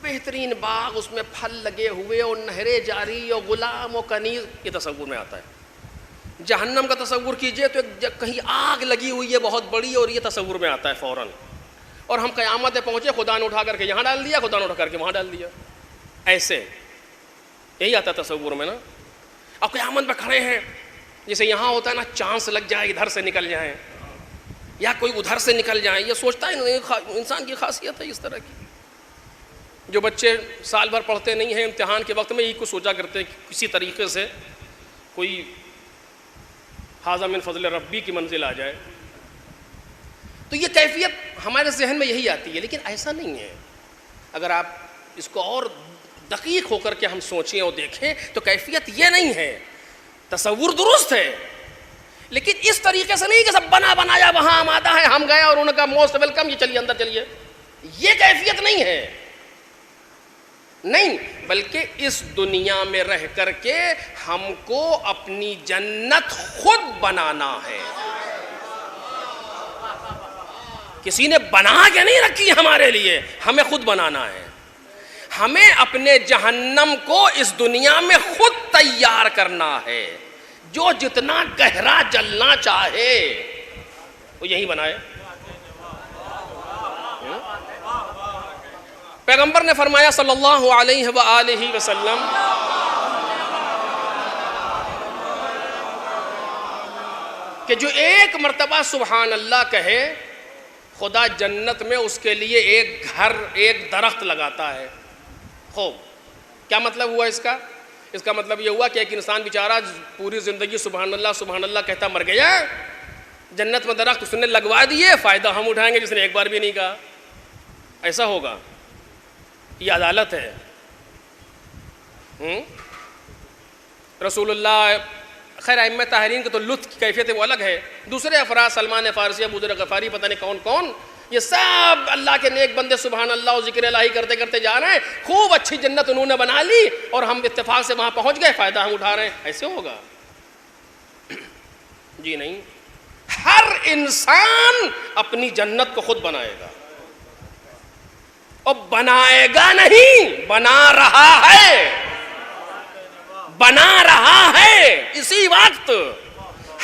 بہترین باغ, اس میں پھل لگے ہوئے اور نہریں جاری اور غلام و کنیز, یہ تصور میں آتا ہے. جہنم کا تصور کیجئے تو ایک کہیں آگ لگی ہوئی ہے بہت بڑی, اور یہ تصور میں آتا ہے فوراً. اور ہم قیامت پہنچے, خدا نے اٹھا کر کے یہاں ڈال دیا, خدا نے اٹھا کر کے وہاں ڈال دیا. ایسے یہی آتا ہے تصور میں نا. اب قیامت میں کھڑے ہیں, جیسے یہاں ہوتا ہے نا, چانس لگ جائے ادھر سے نکل جائیں یا کوئی ادھر سے نکل جائیں. یہ سوچتا ہے انسان کی خاصیت ہے اس طرح کی. جو بچے سال بھر پڑھتے نہیں ہیں, امتحان کے وقت میں یہی کچھ سوچا کرتے ہیں کہ کسی طریقے سے کوئی ھذا من فضل ربی کی منزل آ جائے. تو یہ کیفیت ہمارے ذہن میں یہی آتی ہے, لیکن ایسا نہیں ہے. اگر آپ اس کو اور دقیق ہو کر کے ہم سوچیں اور دیکھیں تو کیفیت یہ نہیں ہے. تصور درست ہے, لیکن اس طریقے سے نہیں کہ سب بنا بنایا وہاں آمادہ ہے, ہم گئے اور انہوں نے کہا موسٹ ویلکم, یہ چلیے اندر چلیے. یہ کیفیت نہیں ہے, نہیں, بلکہ اس دنیا میں رہ کر کے ہم کو اپنی جنت خود بنانا ہے. کسی نے بنا کے نہیں رکھی ہمارے لیے, ہمیں خود بنانا ہے. ہمیں اپنے جہنم کو اس دنیا میں خود تیار کرنا ہے. جو جتنا گہرا جلنا چاہے وہ یہی بنائے. پیغمبر نے فرمایا صلی اللہ علیہ وآلہ وسلم, کہ جو ایک مرتبہ سبحان اللہ کہے, خدا جنت میں اس کے لیے ایک گھر, ایک درخت لگاتا ہے. خوب, کیا مطلب ہوا اس کا؟ اس کا مطلب یہ ہوا کہ ایک انسان بیچارہ پوری زندگی سبحان اللہ کہتا مر گیا، جنت میں درخت اس نے لگوا دیے، فائدہ ہم اٹھائیں گے جس نے ایک بار بھی نہیں کہا. ایسا ہوگا؟ یہ عدالت ہے. رسول اللہ، خیر ائمہ طاہرین کے تو لطف کی کیفیت وہ الگ ہے، دوسرے افراد سلمان فارسی، ابو ذر غفاری، پتہ نہیں کون کون، یہ سب اللہ کے نیک بندے سبحان اللہ اور ذکر الہی کرتے کرتے جا رہے ہیں، خوب اچھی جنت انہوں نے بنا لی اور ہم اتفاق سے وہاں پہنچ گئے، فائدہ ہم اٹھا رہے ہیں. ایسے ہوگا؟ جی نہیں. ہر انسان اپنی جنت کو خود بنائے گا، اور بنائے گا نہیں، بنا رہا ہے، بنا رہا ہے. اسی وقت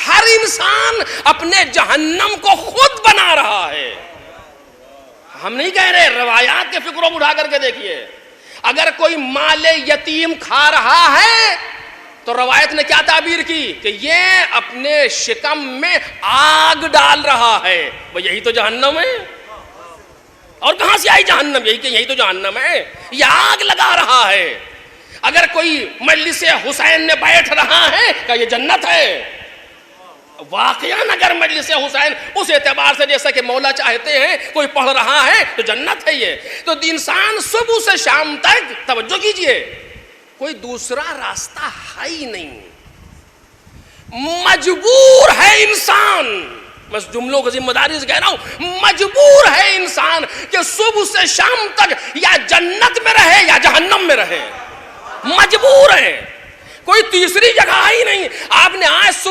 ہر انسان اپنے جہنم کو خود بنا رہا ہے. ہم نہیں کہہ رہے، روایات کے فکروں کو اٹھا کر کے دیکھیے. اگر کوئی مال یتیم کھا رہا ہے تو روایت نے کیا تعبیر کی کہ یہ اپنے شکم میں آگ ڈال رہا ہے. وہ یہی تو جہنم ہے. اور کہاں سے آئی جہنم؟ یہی تو جہنم ہے. یہ آگ لگا رہا ہے. اگر کوئی مجلس حسین میں بیٹھ رہا ہے کہ یہ جنت ہے. واقعاً اگر مجلس حسین اس اعتبار سے جیسا کہ مولا چاہتے ہیں کوئی پڑھ رہا ہے تو جنت ہے یہ. تو انسان صبح سے شام تک، توجہ کیجئے، کوئی دوسرا راستہ ہے ہی نہیں، مجبور ہے انسان. بس جملوں کو ذمہ داری سے کہہ رہا ہوں، مجبور ہے انسان کہ صبح سے شام تک یا جنت میں رہے یا جہنم میں رہے. مجبور ہے، کوئی تیسری جگہ ہی نہیں. آپ نے آج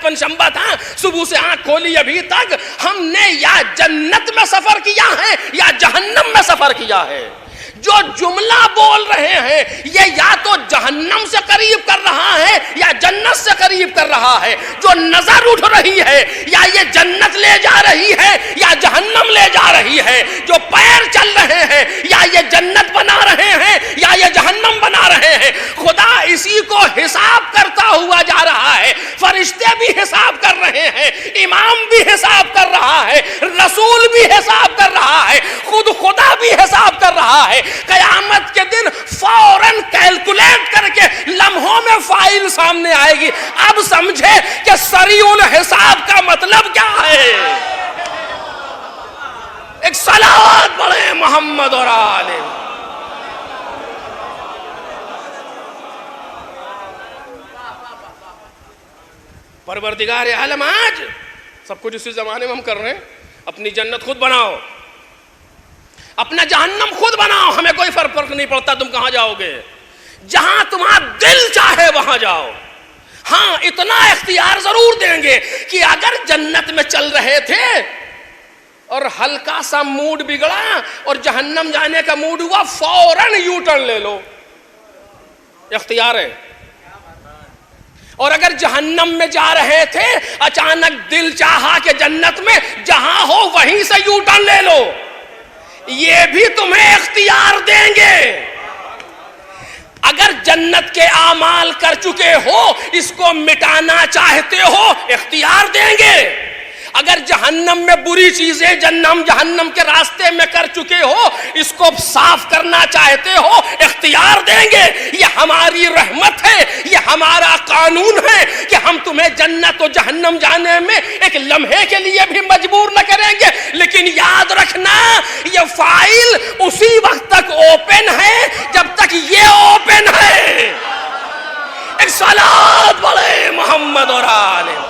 پنجشنبہ تھا، صبح سے آنکھ کھولی ابھی تک ہم نے یا جنت میں سفر کیا ہے یا جہنم میں سفر کیا ہے. جو جملہ بول رہے ہیں یہ یا تو جہنم سے قریب کر رہا ہے یا جنت سے قریب کر رہا ہے. جو نظر اٹھ رہی ہے یا یہ جنت لے جا رہی ہے یا جہنم لے جا رہی ہے. جو پیر چل رہے ہیں یا یہ جنت بنا رہے ہیں یا یہ جہنم بنا رہے ہیں. خدا اسی کو حساب کرتا ہوا جا رہا ہے. فرشتے بھی حساب کر رہے ہیں، امام بھی حساب کر رہا ہے، رسول بھی حساب کر رہا ہے، خود خدا بھی حساب کر رہا ہے. قیامت کے دن فوراً کیلکولیٹ کر کے لمحوں میں فائل سامنے آئے گی. اب سمجھے کہ سریع الحساب کا مطلب کیا ہے. ایک صلوات پڑھیں محمد اور آلہ. پروردگار عالم آج سب کچھ اسی زمانے میں ہم کر رہے ہیں. اپنی جنت خود بناؤ، اپنا جہنم خود بناؤ. ہمیں کوئی فرق نہیں پڑتا تم کہاں جاؤ گے، جہاں تمہارا دل چاہے وہاں جاؤ. ہاں اتنا اختیار ضرور دیں گے کہ اگر جنت میں چل رہے تھے اور ہلکا سا موڈ بگڑا اور جہنم جانے کا موڈ ہوا، فوراً یو ٹرن لے لو، اختیار ہے. اور اگر جہنم میں جا رہے تھے، اچانک دل چاہا کہ جنت میں جہاں ہو وہیں سے یو ٹرن لے لو، یہ بھی تمہیں اختیار دیں گے. اگر جنت کے اعمال کر چکے ہو، اس کو مٹانا چاہتے ہو، اختیار دیں گے. اگر جہنم میں بری چیزیں جہنم کے راستے میں کر چکے ہو، اس کو صاف کرنا چاہتے ہو، اختیار دیں گے. یہ ہماری رحمت ہے، یہ ہمارا قانون ہے کہ ہم تمہیں جنت و جہنم جانے میں ایک لمحے کے لیے بھی مجبور نہ کریں گے. لیکن یاد رکھنا، یہ فائل اسی وقت تک اوپن ہے جب تک یہ اوپن ہے. ایک صلوات پڑھیں محمد اور آلہ.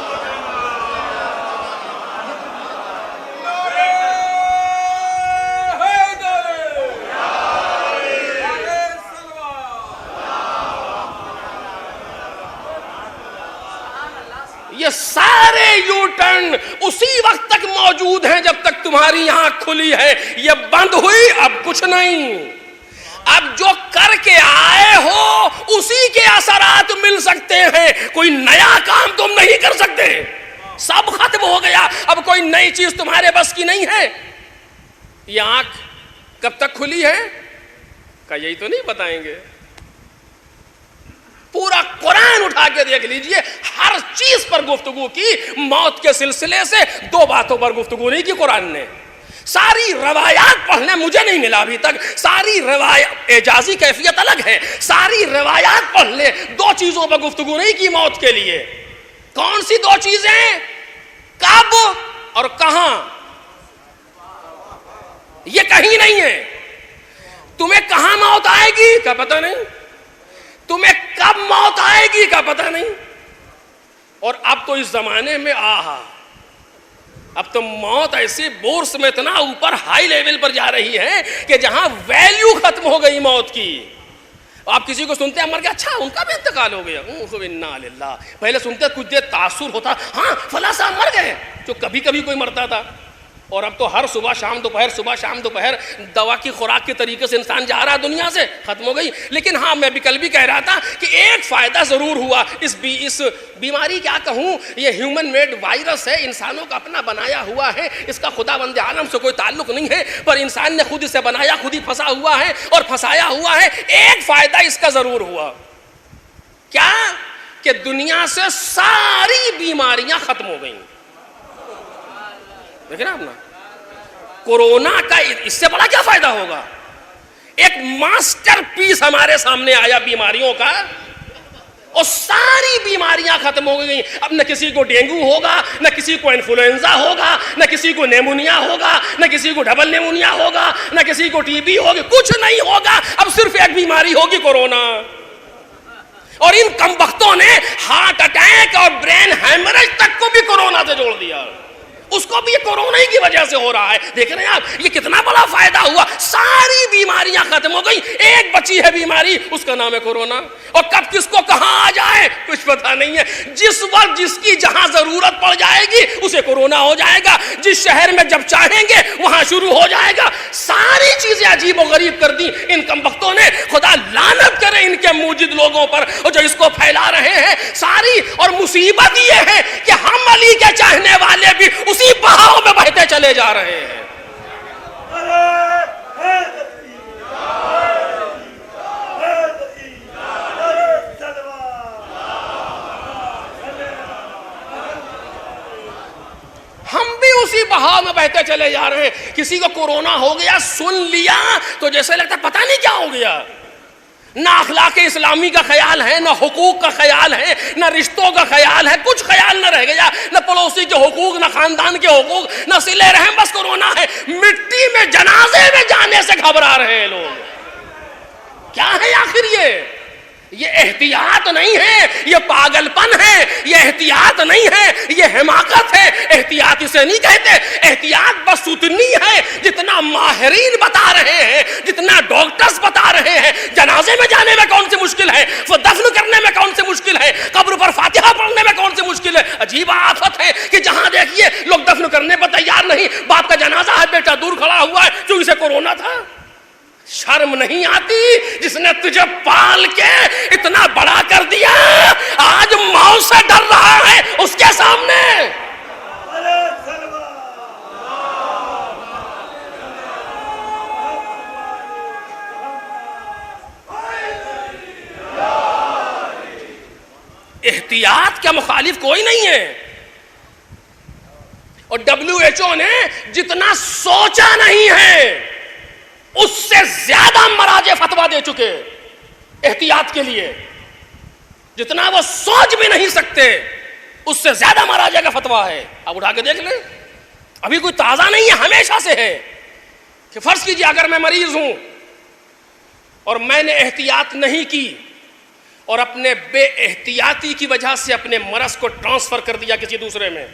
یہ سارے یو ٹرن اسی وقت تک موجود ہیں جب تک تمہاری آنکھ کھلی ہے. یہ بند ہوئی، اب کچھ نہیں. اب جو کر کے آئے ہو اسی کے اثرات مل سکتے ہیں. کوئی نیا کام تم نہیں کر سکتے، سب ختم ہو گیا. اب کوئی نئی چیز تمہارے بس کی نہیں ہے. یہ آنکھ کب تک کھلی ہے کہ یہی تو نہیں بتائیں گے. پورا قرآن اٹھا کے دیکھ لیجئے، ہر چیز پر گفتگو کی. موت کے سلسلے سے دو باتوں پر گفتگو نہیں کی قرآن نے. ساری روایات پڑھنے مجھے نہیں ملا ابھی تک. ساری روایات اعجازی کیفیت الگ ہے. ساری روایات پڑھ لے, 2 چیزوں پر گفتگو نہیں کی موت کے لیے. کون سی 2 چیزیں؟ کب اور کہاں. یہ کہیں نہیں ہے. تمہیں کہاں موت آئے گی کا پتہ نہیں, تمہیں کب موت آئے گی کا پتہ نہیں. اور اب تو اس زمانے میں اب تو موت ایسی بورس میں اتنا اوپر ہائی لیول پر جا رہی ہے کہ جہاں ویلیو ختم ہو گئی موت کی. آپ کسی کو سنتے ہیں مر گیا, اچھا ان کا بھی انتقال ہو گیا, انا للہ. پہلے سنتے کچھ دیر تاثر ہوتا, ہاں فلاں صاحب مر گئے, جو کبھی کبھی کوئی مرتا تھا. اور اب تو ہر صبح شام دوپہر دوا کی خوراک کے طریقے سے انسان جا رہا دنیا سے, ختم ہو گئی. لیکن ہاں میں بھی کل بھی کہہ رہا تھا کہ ایک فائدہ ضرور ہوا. اس بیماری کیا کہوں, یہ ہیومن میڈ وائرس ہے, انسانوں کا اپنا بنایا ہوا ہے, اس کا خدا بند عالم سے کوئی تعلق نہیں ہے, پر انسان نے خود اسے بنایا, خود ہی پھنسا ہوا ہے اور پھنسایا ہوا ہے. ایک فائدہ اس کا ضرور ہوا, کیا کہ دنیا سے ساری بیماریاں ختم ہو گئیں. دیکھیں نا اپنا کورونا کا اس سے بڑا کیا فائدہ ہوگا. ایک ماسٹر پیس ہمارے سامنے آیا بیماریوں کا, اور ساری بیماریاں ختم ہو گئی. اب نہ کسی کو ڈینگو ہوگا, نہ کسی کو انفلوئنزا ہوگا, نہ کسی کو نیمونیا ہوگا, نہ کسی کو ڈبل نیمونیا ہوگا, نہ کسی کو ٹی بی ہوگی, کچھ نہیں ہوگا. اب صرف ایک بیماری ہوگی, کورونا. اور ان کمبختوں نے ہارٹ اٹیک اور برین ہیمریج تک کو بھی کورونا سے جوڑ دیا. اس کو بھی یہ کورونا ہی کی وجہ سے ہو رہا ہے. دیکھ رہے ہیں آپ, یہ کتنا بڑا فائدہ ہوا. ساری بیماریاں ختم ہو گئی, ایک بچی ہے بیماری, اس کا نام ہے کورونا. اور کب کس کو کہاں آ جائے کچھ پتہ نہیں ہے. جس وقت جس کی جہاں ضرورت پڑ جائے گی اسے کورونا ہو جائے گا. جس شہر میں جب چاہیں گے وہاں شروع ہو جائے گا. ساری چیزیں عجیب و غریب کر دی ان کمبختوں نے. خدا لعنت کرے ان کے موجد لوگوں پر, اور جو اس کو پھیلا رہے ہیں ساری. اور مصیبت یہ ہے کہ ہم علی کے چاہنے والے بھی اسی بہاؤ میں بہتے چلے جا رہے ہیں. ہم بھی اسی بہاؤ میں بہتے چلے جا رہے ہیں. کسی کو کورونا ہو گیا, سن لیا تو جیسے لگتا پتہ نہیں کیا ہو گیا. نہ اخلاق اسلامی کا خیال ہے, نہ حقوق کا خیال ہے, نہ رشتوں کا خیال ہے, کچھ خیال نہ رہ گیا. نہ پڑوسی کے حقوق, نہ خاندان کے حقوق, نہ صلہ رحم, بس کورونا ہے. مٹی میں جنازے میں جانے سے گھبرا رہے ہیں لوگ. کیا ہے آخر یہ احتیاط نہیں ہے, یہ پاگل پن ہے. یہ احتیاط نہیں ہے, یہ حماقت ہے. احتیاط اسے نہیں کہتے. احتیاط بس اتنی ہے جتنا ماہرین بتا رہے ہیں, جتنا ڈاکٹرز بتا رہے ہیں. جنازے میں جانے میں کون سی مشکل ہے, وہ دفن کرنے میں کون سی مشکل ہے, قبر پر فاتحہ پڑھنے میں کون سی مشکل ہے. عجیب آفت ہے کہ جہاں دیکھیے لوگ دفن کرنے پر تیار نہیں. باپ کا جنازہ ہے, بیٹا دور کھڑا ہوا ہے, جو اسے کورونا تھا. شرم نہیں آتی جس نے تجھے پال کے اتنا بڑا کر دیا, آج موت سے ڈر رہا ہے اس کے سامنے. احتیاط کا مخالف کوئی نہیں ہے. اور WHO نے جتنا سوچا نہیں ہے اس سے زیادہ مراجع فتویٰ دے چکے احتیاط کے لیے. جتنا وہ سوچ بھی نہیں سکتے اس سے زیادہ مراجع کا فتویٰ ہے. آپ اٹھا کے دیکھ لیں, ابھی کوئی تازہ نہیں ہے, ہمیشہ سے ہے. کہ فرض کیجیے اگر میں مریض ہوں اور میں نے احتیاط نہیں کی اور اپنے بے احتیاطی کی وجہ سے اپنے مرض کو ٹرانسفر کر دیا کسی دوسرے میں,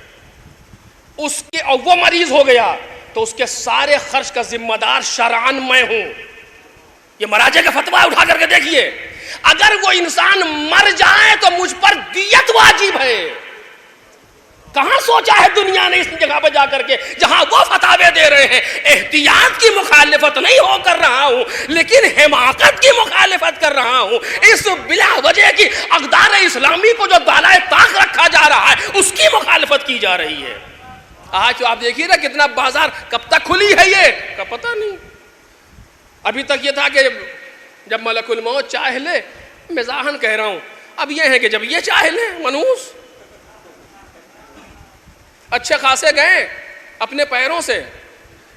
اور وہ مریض ہو گیا, تو اس کے سارے خرچ کا ذمہ دار شرعاً میں ہوں. یہ مراجع کا فتویٰ اٹھا کر کے دیکھیے. اگر وہ انسان مر جائے تو مجھ پر دیت واجب ہے. کہاں سوچا ہے دنیا نے اس جگہ پہ جا کر کے جہاں وہ فتاوے دے رہے ہیں. احتیاط کی مخالفت نہیں ہو کر رہا ہوں, لیکن حماقت کی مخالفت کر رہا ہوں. اس بلا وجہ کی اقدار اسلامی کو جو بالائے طاق رکھا جا رہا ہے اس کی مخالفت کی جا رہی ہے. آج تو آپ دیکھیے نا کتنا بازار کب تک کھلی ہے, یہ کا پتہ نہیں. ابھی تک یہ تھا کہ جب ملک الموت چاہ لے, مزاحن کہہ رہا ہوں, اب یہ ہے کہ جب یہ چاہ لے منوس. اچھے خاصے گئے اپنے پیروں سے,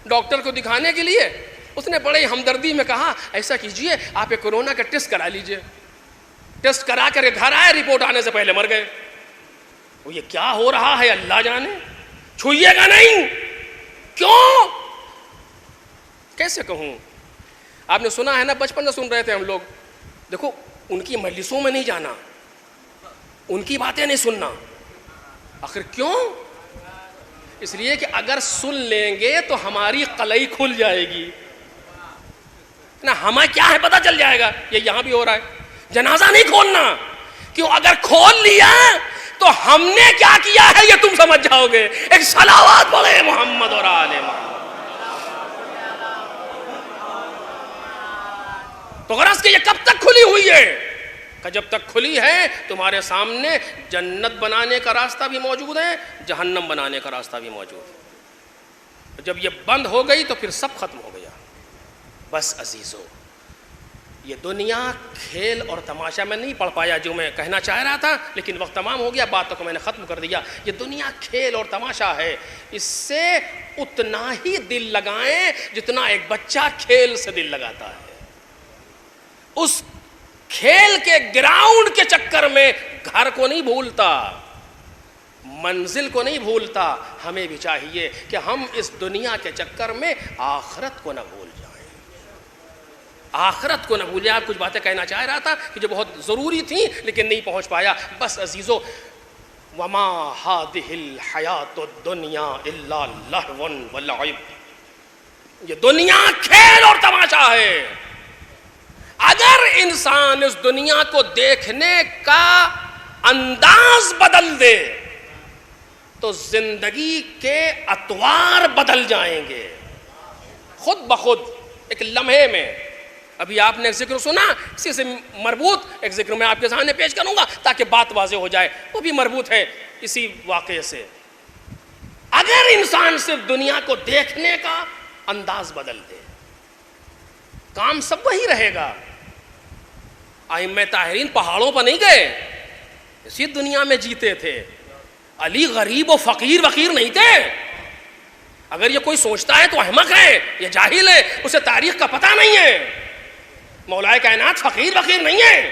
ڈاکٹر کو دکھانے کے لیے اس نے بڑے ہمدردی میں کہا ایسا کیجئے آپ ایک کورونا کا ٹیسٹ کرا لیجئے. ٹیسٹ کرا کر گھر آئے, رپورٹ آنے سے پہلے مر گئے. وہ یہ کیا ہو رہا ہے اللہ جانے, چھوئیے گا نہیں. کیوں؟ کیسے کہوں؟ آپ نے سنا ہے نا, بچپن میں سن رہے تھے ہم لوگ, دیکھو ان کی مجلسوں میں نہیں جانا, ان کی باتیں نہیں سننا. آخر کیوں؟ اس لیے کہ اگر سن لیں گے تو ہماری قلعی کھل جائے گی نا, ہمیں کیا ہے پتہ چل جائے گا. یہ یہاں بھی ہو رہا ہے, جنازہ نہیں کھولنا. کیوں؟ اگر کھول لیا تو ہم نے کیا کیا ہے یہ تم سمجھ جاؤ گے. ایک صلوات پڑھے محمد اور آل محمد. تو غرض کہ یہ کب تک کھلی ہوئی ہے؟ کہ جب تک کھلی ہے تمہارے سامنے جنت بنانے کا راستہ بھی موجود ہے, جہنم بنانے کا راستہ بھی موجود ہے. جب یہ بند ہو گئی تو پھر سب ختم ہو گیا. بس عزیزو, یہ دنیا کھیل اور تماشا. میں نہیں پڑھ پایا جو میں کہنا چاہ رہا تھا, لیکن وقت تمام ہو گیا, بات کو میں نے ختم کر دیا. یہ دنیا کھیل اور تماشا ہے, اس سے اتنا ہی دل لگائیں جتنا ایک بچہ کھیل سے دل لگاتا ہے. اس کھیل کے گراؤنڈ کے چکر میں گھر کو نہیں بھولتا, منزل کو نہیں بھولتا. ہمیں بھی چاہیے کہ ہم اس دنیا کے چکر میں آخرت کو نہ بھول جائیں, آخرت کو نہ بھولیں. آپ کچھ باتیں کہنا چاہ رہا تھا کہ جو بہت ضروری تھیں لیکن نہیں پہنچ پایا. بس عزیزو, وما هذه الحیات الدنیا الا لہو ولعب. یہ دنیا کھیل اور تماشا ہے. اگر انسان اس دنیا کو دیکھنے کا انداز بدل دے تو زندگی کے اطوار بدل جائیں گے خود بخود, ایک لمحے میں. ابھی آپ نے ایک ذکر سنا, اسی سے مربوط ایک ذکر میں آپ کے سامنے پیش کروں گا تاکہ بات واضح ہو جائے. وہ بھی مربوط ہے اسی واقعے سے. اگر انسان صرف دنیا کو دیکھنے کا انداز بدل دے, کام سب وہی رہے گا. ائمہ طاہرین پہاڑوں پر نہیں گئے, اسی دنیا میں جیتے تھے. علی غریب و فقیر وقیر نہیں تھے. اگر یہ کوئی سوچتا ہے تو احمق ہے, یہ جاہل ہے, اسے تاریخ کا پتہ نہیں ہے. مولا کائنات فقیر وقیر نہیں ہے.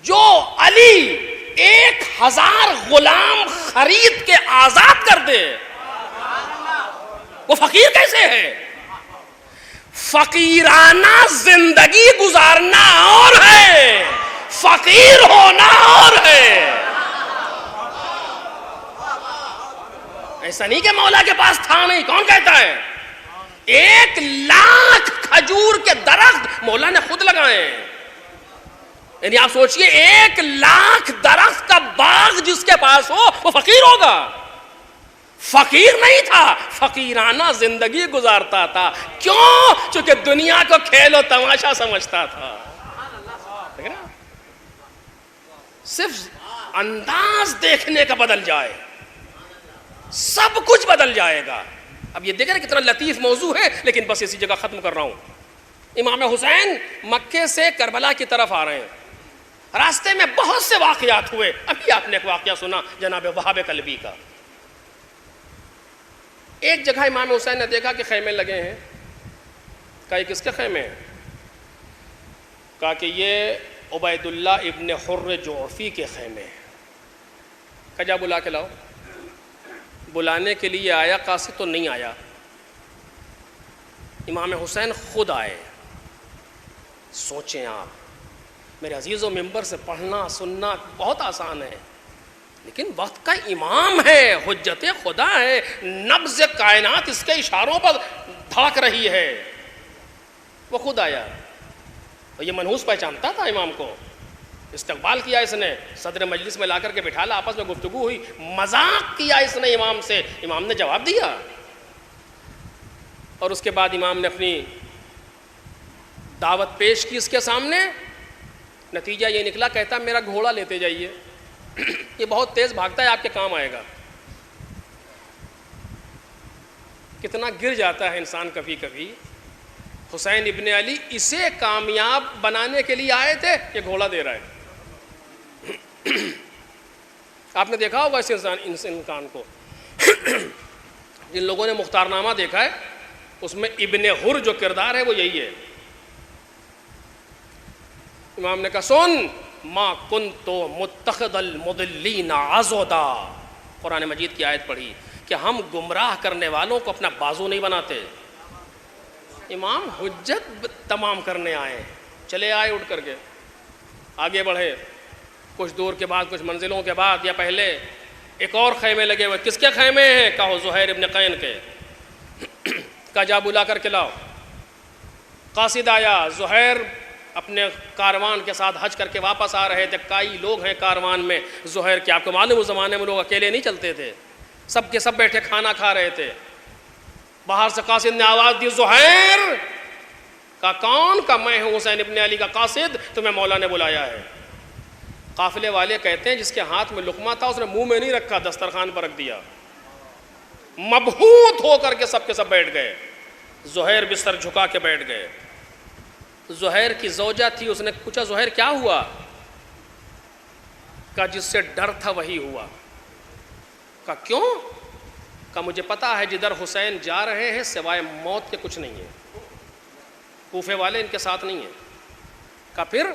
جو علی 1000 غلام خرید کے آزاد کر دے وہ فقیر کیسے ہے؟ فقیرانہ زندگی گزارنا اور ہے, فقیر ہونا اور ہے. ایسا نہیں کہ مولا کے پاس تھا نہیں. کون کہتا ہے؟ 1,00,000 کھجور کے درخت مولا نے خود لگائے. یعنی آپ سوچئے 1,00,000 درخت کا باغ جس کے پاس ہو وہ فقیر ہوگا. فقیر نہیں تھا, فقیرانہ زندگی گزارتا تھا. کیوں؟ چونکہ دنیا کو کھیل و تماشا سمجھتا تھا. صرف انداز دیکھنے کا بدل جائے سب کچھ بدل جائے گا. اب یہ دیکھ رہے کتنا لطیف موضوع ہے, لیکن بس اسی جگہ ختم کر رہا ہوں. امام حسین مکے سے کربلا کی طرف آ رہے ہیں. راستے میں بہت سے واقعات ہوئے. ابھی آپ نے ایک واقعہ سنا جناب وہاب کلبی کا. ایک جگہ امام حسین نے دیکھا کہ خیمے لگے ہیں. کہا یہ کس کے خیمے ہیں؟ کہا کہ یہ عبید اللہ ابن حر جعفی کے خیمے ہیں. کہا جا بلا کے لاؤ. بلانے کے لیے آیا, قاصد تو نہیں آیا. امام حسین خود آئے. سوچیں آپ میرے عزیزوں, ممبر سے پڑھنا سننا بہت آسان ہے, لیکن وقت کا امام ہے, حجت خدا ہے, نبض کائنات اس کے اشاروں پر دھڑک رہی ہے. وہ خود آیا. یہ منحوس پہچانتا تھا امام کو. استقبال کیا اس نے, صدر مجلس میں لا کر کے بٹھالا, آپس میں گفتگو ہوئی, مذاق کیا اس نے امام سے. امام نے جواب دیا اور اس کے بعد امام نے اپنی دعوت پیش کی اس کے سامنے. نتیجہ یہ نکلا, کہتا میرا گھوڑا لیتے جائیے, یہ بہت تیز بھاگتا ہے, آپ کے کام آئے گا. کتنا گر جاتا ہے انسان کبھی کبھی. حسین ابن علی اسے کامیاب بنانے کے لیے آئے تھے, یہ گھوڑا دے رہا ہے. آپ نے دیکھا ہوگا اس انسان کو. جن لوگوں نے مختار نامہ دیکھا ہے اس میں ابن حر جو کردار ہے وہ یہی ہے. امام نے کہا سن ما کنت متخذ المضلین عضدا. قرآن مجید کی آیت پڑھی کہ ہم گمراہ کرنے والوں کو اپنا بازو نہیں بناتے. امام حجت تمام کرنے آئے, چلے آئے اٹھ کر کے, آگے بڑھے. کچھ دور کے بعد, کچھ منزلوں کے بعد یا پہلے ایک اور خیمے لگے ہوئے. کس کے خیمے ہیں؟ کہو زہیر ابن قین کے. کہا جا بلا کر کے لاؤ. قاصد آیا. زہیر اپنے کاروان کے ساتھ حج کر کے واپس آ رہے تھے. کئی لوگ ہیں کاروان میں زہیر کے. آپ کو معلوم اس زمانے میں لوگ اکیلے نہیں چلتے تھے, سب کے سب بیٹھے کھانا کھا رہے تھے. باہر سے قاصد نے آواز دی زہیر. کہا کون؟ کہا میں ہوں حسین ابن علی کا قاصد, تمہیں مولا نے بلایا ہے. قافلے والے کہتے ہیں جس کے ہاتھ میں لقمہ تھا اس نے منہ میں نہیں رکھا, دسترخوان پر رکھ دیا. مبہوت ہو کر کے سب بیٹھ گئے. زہیر بستر جھکا کے بیٹھ گئے. زہیر کی زوجہ تھی, اس نے پوچھا زہیر کیا ہوا؟ کہا جس سے ڈر تھا وہی ہوا. کہا کیوں؟ کہا مجھے پتا ہے جدھر حسین جا رہے ہیں سوائے موت کے کچھ نہیں ہے, کوفے والے ان کے ساتھ نہیں ہیں. کہا پھر؟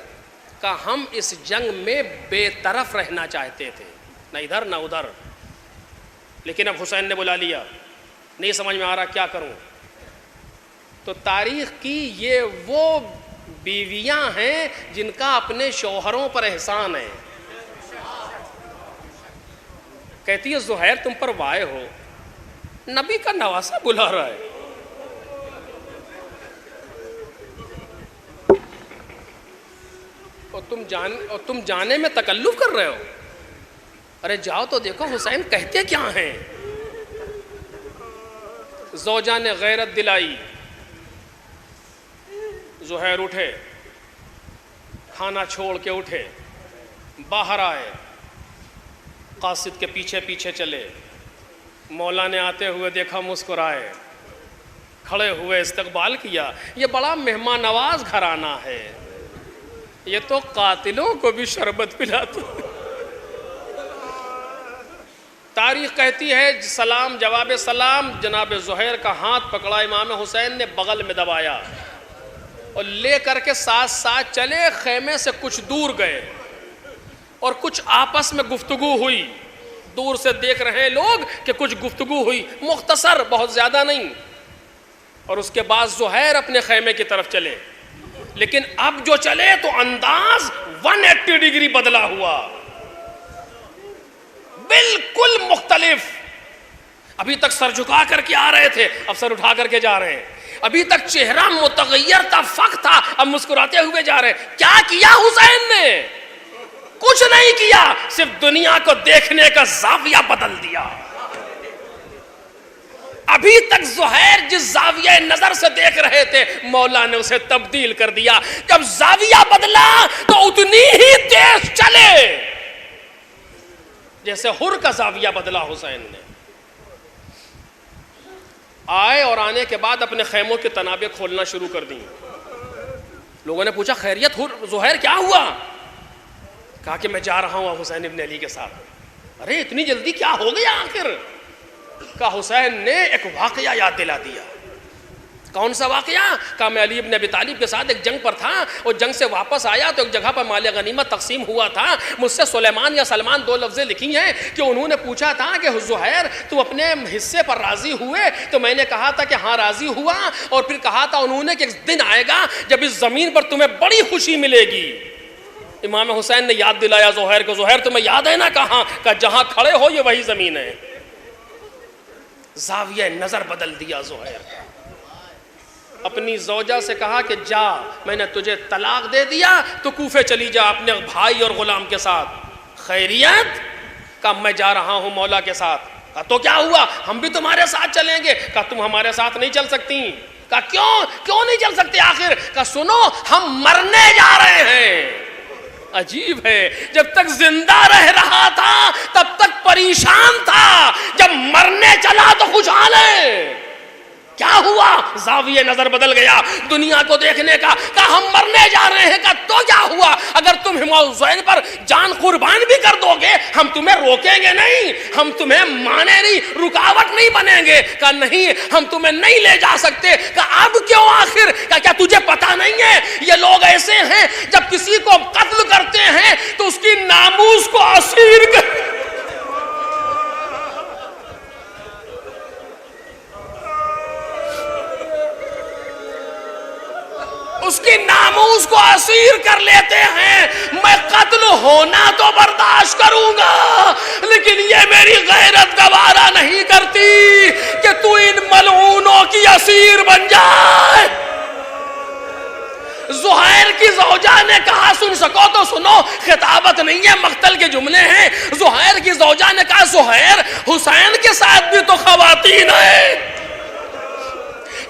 کہا ہم اس جنگ میں بے طرف رہنا چاہتے تھے, نہ ادھر نہ ادھر, لیکن اب حسین نے بلا لیا, نہیں سمجھ میں آ رہا کیا کروں. تو تاریخ کی یہ وہ بیویاں ہیں جن کا اپنے شوہروں پر احسان ہے. کہتی ہے زہیر تم پر وائے ہو, نبی کا نواسہ بلا رہا ہے. اور تم جانے میں تکلف کر رہے ہو. ارے جاؤ تو دیکھو حسین کہتے کیا ہیں. زوجہ نے غیرت دلائی. زہیر اٹھے, کھانا چھوڑ کے اٹھے, باہر آئے, قاصد کے پیچھے پیچھے چلے. مولا نے آتے ہوئے دیکھا, مسکرائے, کھڑے ہوئے, استقبال کیا. یہ بڑا مہمان نواز گھرانہ ہے, یہ تو قاتلوں کو بھی شربت پلاتا. تاریخ کہتی ہے سلام جواب سلام, جناب زہیر کا ہاتھ پکڑا امام حسین نے, بغل میں دبایا اور لے کر کے ساتھ ساتھ چلے. خیمے سے کچھ دور گئے اور کچھ آپس میں گفتگو ہوئی. دور سے دیکھ رہے ہیں لوگ کہ کچھ گفتگو ہوئی, مختصر, بہت زیادہ نہیں. اور اس کے بعد زہیر اپنے خیمے کی طرف چلے. لیکن اب جو چلے تو انداز 180 ڈگری بدلا ہوا, بالکل مختلف. ابھی تک سر جھکا کر کے آ رہے تھے, اب سر اٹھا کر کے جا رہے ہیں. ابھی تک چہرہ متغیر تھا, فخ تھا, اب مسکراتے ہوئے جا رہے ہیں. کیا کیا حسین نے؟ کچھ نہیں کیا, صرف دنیا کو دیکھنے کا زاویہ بدل دیا. ابھی تک زہیر جس زاویہ نظر سے دیکھ رہے تھے مولا نے اسے تبدیل کر دیا. جب زاویہ بدلا تو اتنی ہی تیز چلے جیسے حر کا زاویہ بدلا حسین نے. آئے اور آنے کے بعد اپنے خیموں کی تنابیں کھولنا شروع کر دیں. لوگوں نے پوچھا خیریت زہیر کیا ہوا؟ کہا کہ میں جا رہا ہوں حسین ابن علی کے ساتھ. ارے اتنی جلدی کیا ہو گیا آخر؟ کہا حسین نے ایک واقعہ یاد دلا دیا. کون سا واقعہ؟ کہا میں علی ابن ابی طالب کے ساتھ ایک جنگ پر تھا, اور جنگ سے واپس آیا تو ایک جگہ پر مال غنیمت تقسیم ہوا تھا. مجھ سے سلیمان یا سلمان 2 لفظیں لکھی ہیں کہ انہوں نے پوچھا تھا کہ زہیر تم اپنے حصے پر راضی ہوئے؟ تو میں نے کہا تھا کہ ہاں راضی ہوا, اور پھر کہا تھا انہوں نے کہ ایک دن آئے گا جب اس زمین پر تمہیں بڑی خوشی ملے گی. امام حسین نے یاد دلایا زہیر کو, زہیر تمہیں یاد ہے نا کہاں؟ کہ جہاں کھڑے ہو یہ وہی زمین ہے. زاویہ نظر بدل دیا زہیر کا. اپنی زوجہ سے کہا کہ جا, میں نے تجھے طلاق دے دیا, تو کوفے چلی جا اپنے بھائی اور غلام کے ساتھ. خیریت؟ کہا میں جا رہا ہوں مولا کے ساتھ. کہا تو کیا ہوا, ہم بھی تمہارے ساتھ چلیں گے. کہا تم ہمارے ساتھ نہیں چل سکتی. کہا کیوں نہیں چل سکتے آخر؟ کہا سنو ہم مرنے جا رہے ہیں. عجیب ہے, جب تک زندہ رہ رہا تھا تب تک پریشان تھا, جب مرنے چلا تو خوشحال ہے. کیا ہوا؟ زاویہ نظر بدل گیا دنیا کو دیکھنے کا. کہا ہم مرنے جا رہے ہیں. کہا تو کیا ہوا؟ اگر تم تمہیں حسین پر جان قربان بھی کر دو گے ہم تمہیں روکیں گے نہیں, ہم تمہیں مانے نہیں, رکاوٹ نہیں بنیں گے. کہا نہیں ہم تمہیں نہیں لے جا سکتے. کہا اب کیوں آخر؟ کہا کیا تجھے پتا نہیں ہے یہ لوگ ایسے ہیں جب کسی کو قتل کرتے ہیں تو اس کی ناموس کو اسیر اس کی ناموس کو اسیر کر لیتے ہیں. میں قتل ہونا تو برداشت کروں گا لیکن یہ میری غیرت گوارا نہیں کرتی کہ تو ان ملعونوں کی اسیر بن جائے. زہیر کی زوجہ نے کہا, سن سکو تو سنو, خطابت نہیں ہے مقتل کے جملے ہیں. زہیر کی زوجہ نے کہا زہیر حسین کے ساتھ بھی تو خواتین ہیں.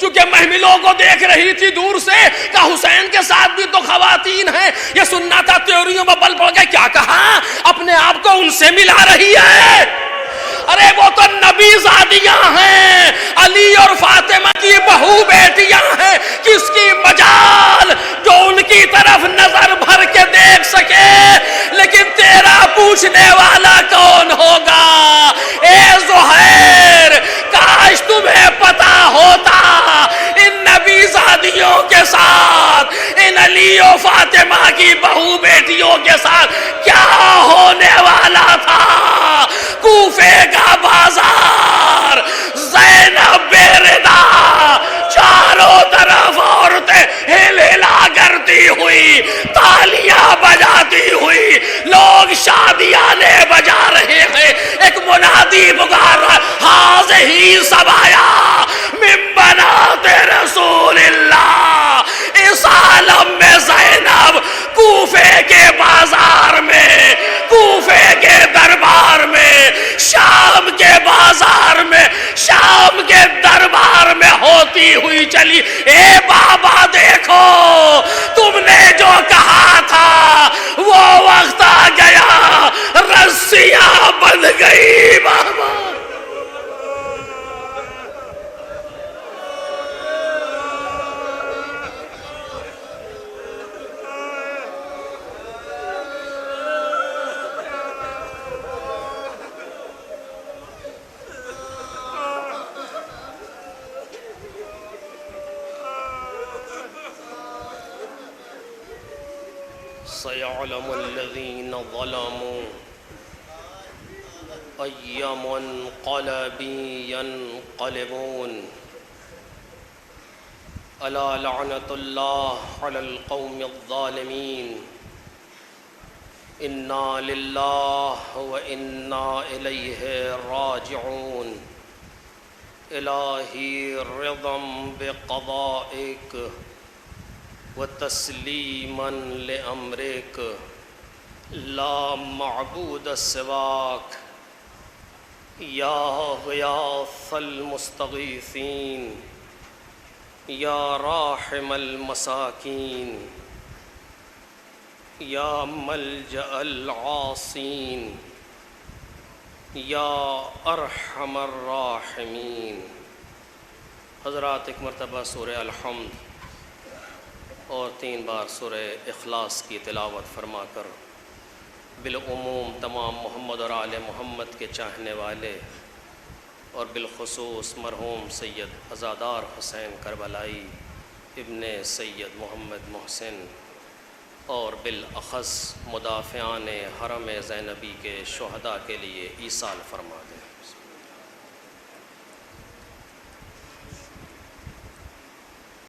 چونکہ محملوں کو دیکھ رہی تھی دور سے, کہا حسین کے ساتھ بھی تو خواتین ہیں. یہ سننا تھا, تیوریوں میں بل پڑ گئے. کیا کہا؟ اپنے آپ کو ان سے ملا رہی ہے. ارے وہ تو نبی زادیاں ہیں, علی اور فاطمہ کی بہو بیٹیاں ہیں. کس کی مجال جو ان کی طرف نظر بھر کے دیکھ سکے. لیکن تیرا پوچھنے والا کون ہوگا؟ اے زہیر, کاش تمہیں پتا ہوتا ان نبی زادیوں کے ساتھ, ان علی و فاطمہ کی بہو بیٹیوں کے ساتھ کیا ہونے والا تھا. کوفے کا بازار, زینب بے ردا, چاروں طرف عورتیں ہل ہلا کرتی ہوئی, تالیاں بجاتی ہوئی, لوگ شادیانے بجا رہے ہیں. ایک منادی پکار رہا, ہاذہی سبایا من بنات رسول اللہ. اس عالم میں زینب کوفے کے بازار میں, کوفے کے دربار میں, شام کے بازار میں, شام کے دربار میں ہوتی ہوئی چلی. اے بابا دیکھو, تم نے جو کہا تھا وہ وقت آ گیا, رسیاں بندھ گئی. بابا سيعلم الذين ظلموا أي منقلب ينقلبون. ألا لعنة الله على القوم الظالمين. إنا لله وإنا إليه راجعون. إلهي رضا بقضائك وتسلیما لامرک لا معبود سواک یا غیاث المستغیثین یا راحم المساکین یا ملجأ العاصین یا ارحم الراحمین. حضرات ایک مرتبہ سورہ الحمد اور 3 بار سورہ اخلاص کی تلاوت فرما کر بالعموم تمام محمد اور آل محمد کے چاہنے والے اور بالخصوص مرحوم سید عزادار حسین کربلائی ابن سید محمد محسن اور بالاخص مدافعان حرم زینبی کے شہداء کے لیے ایصال فرما دیں.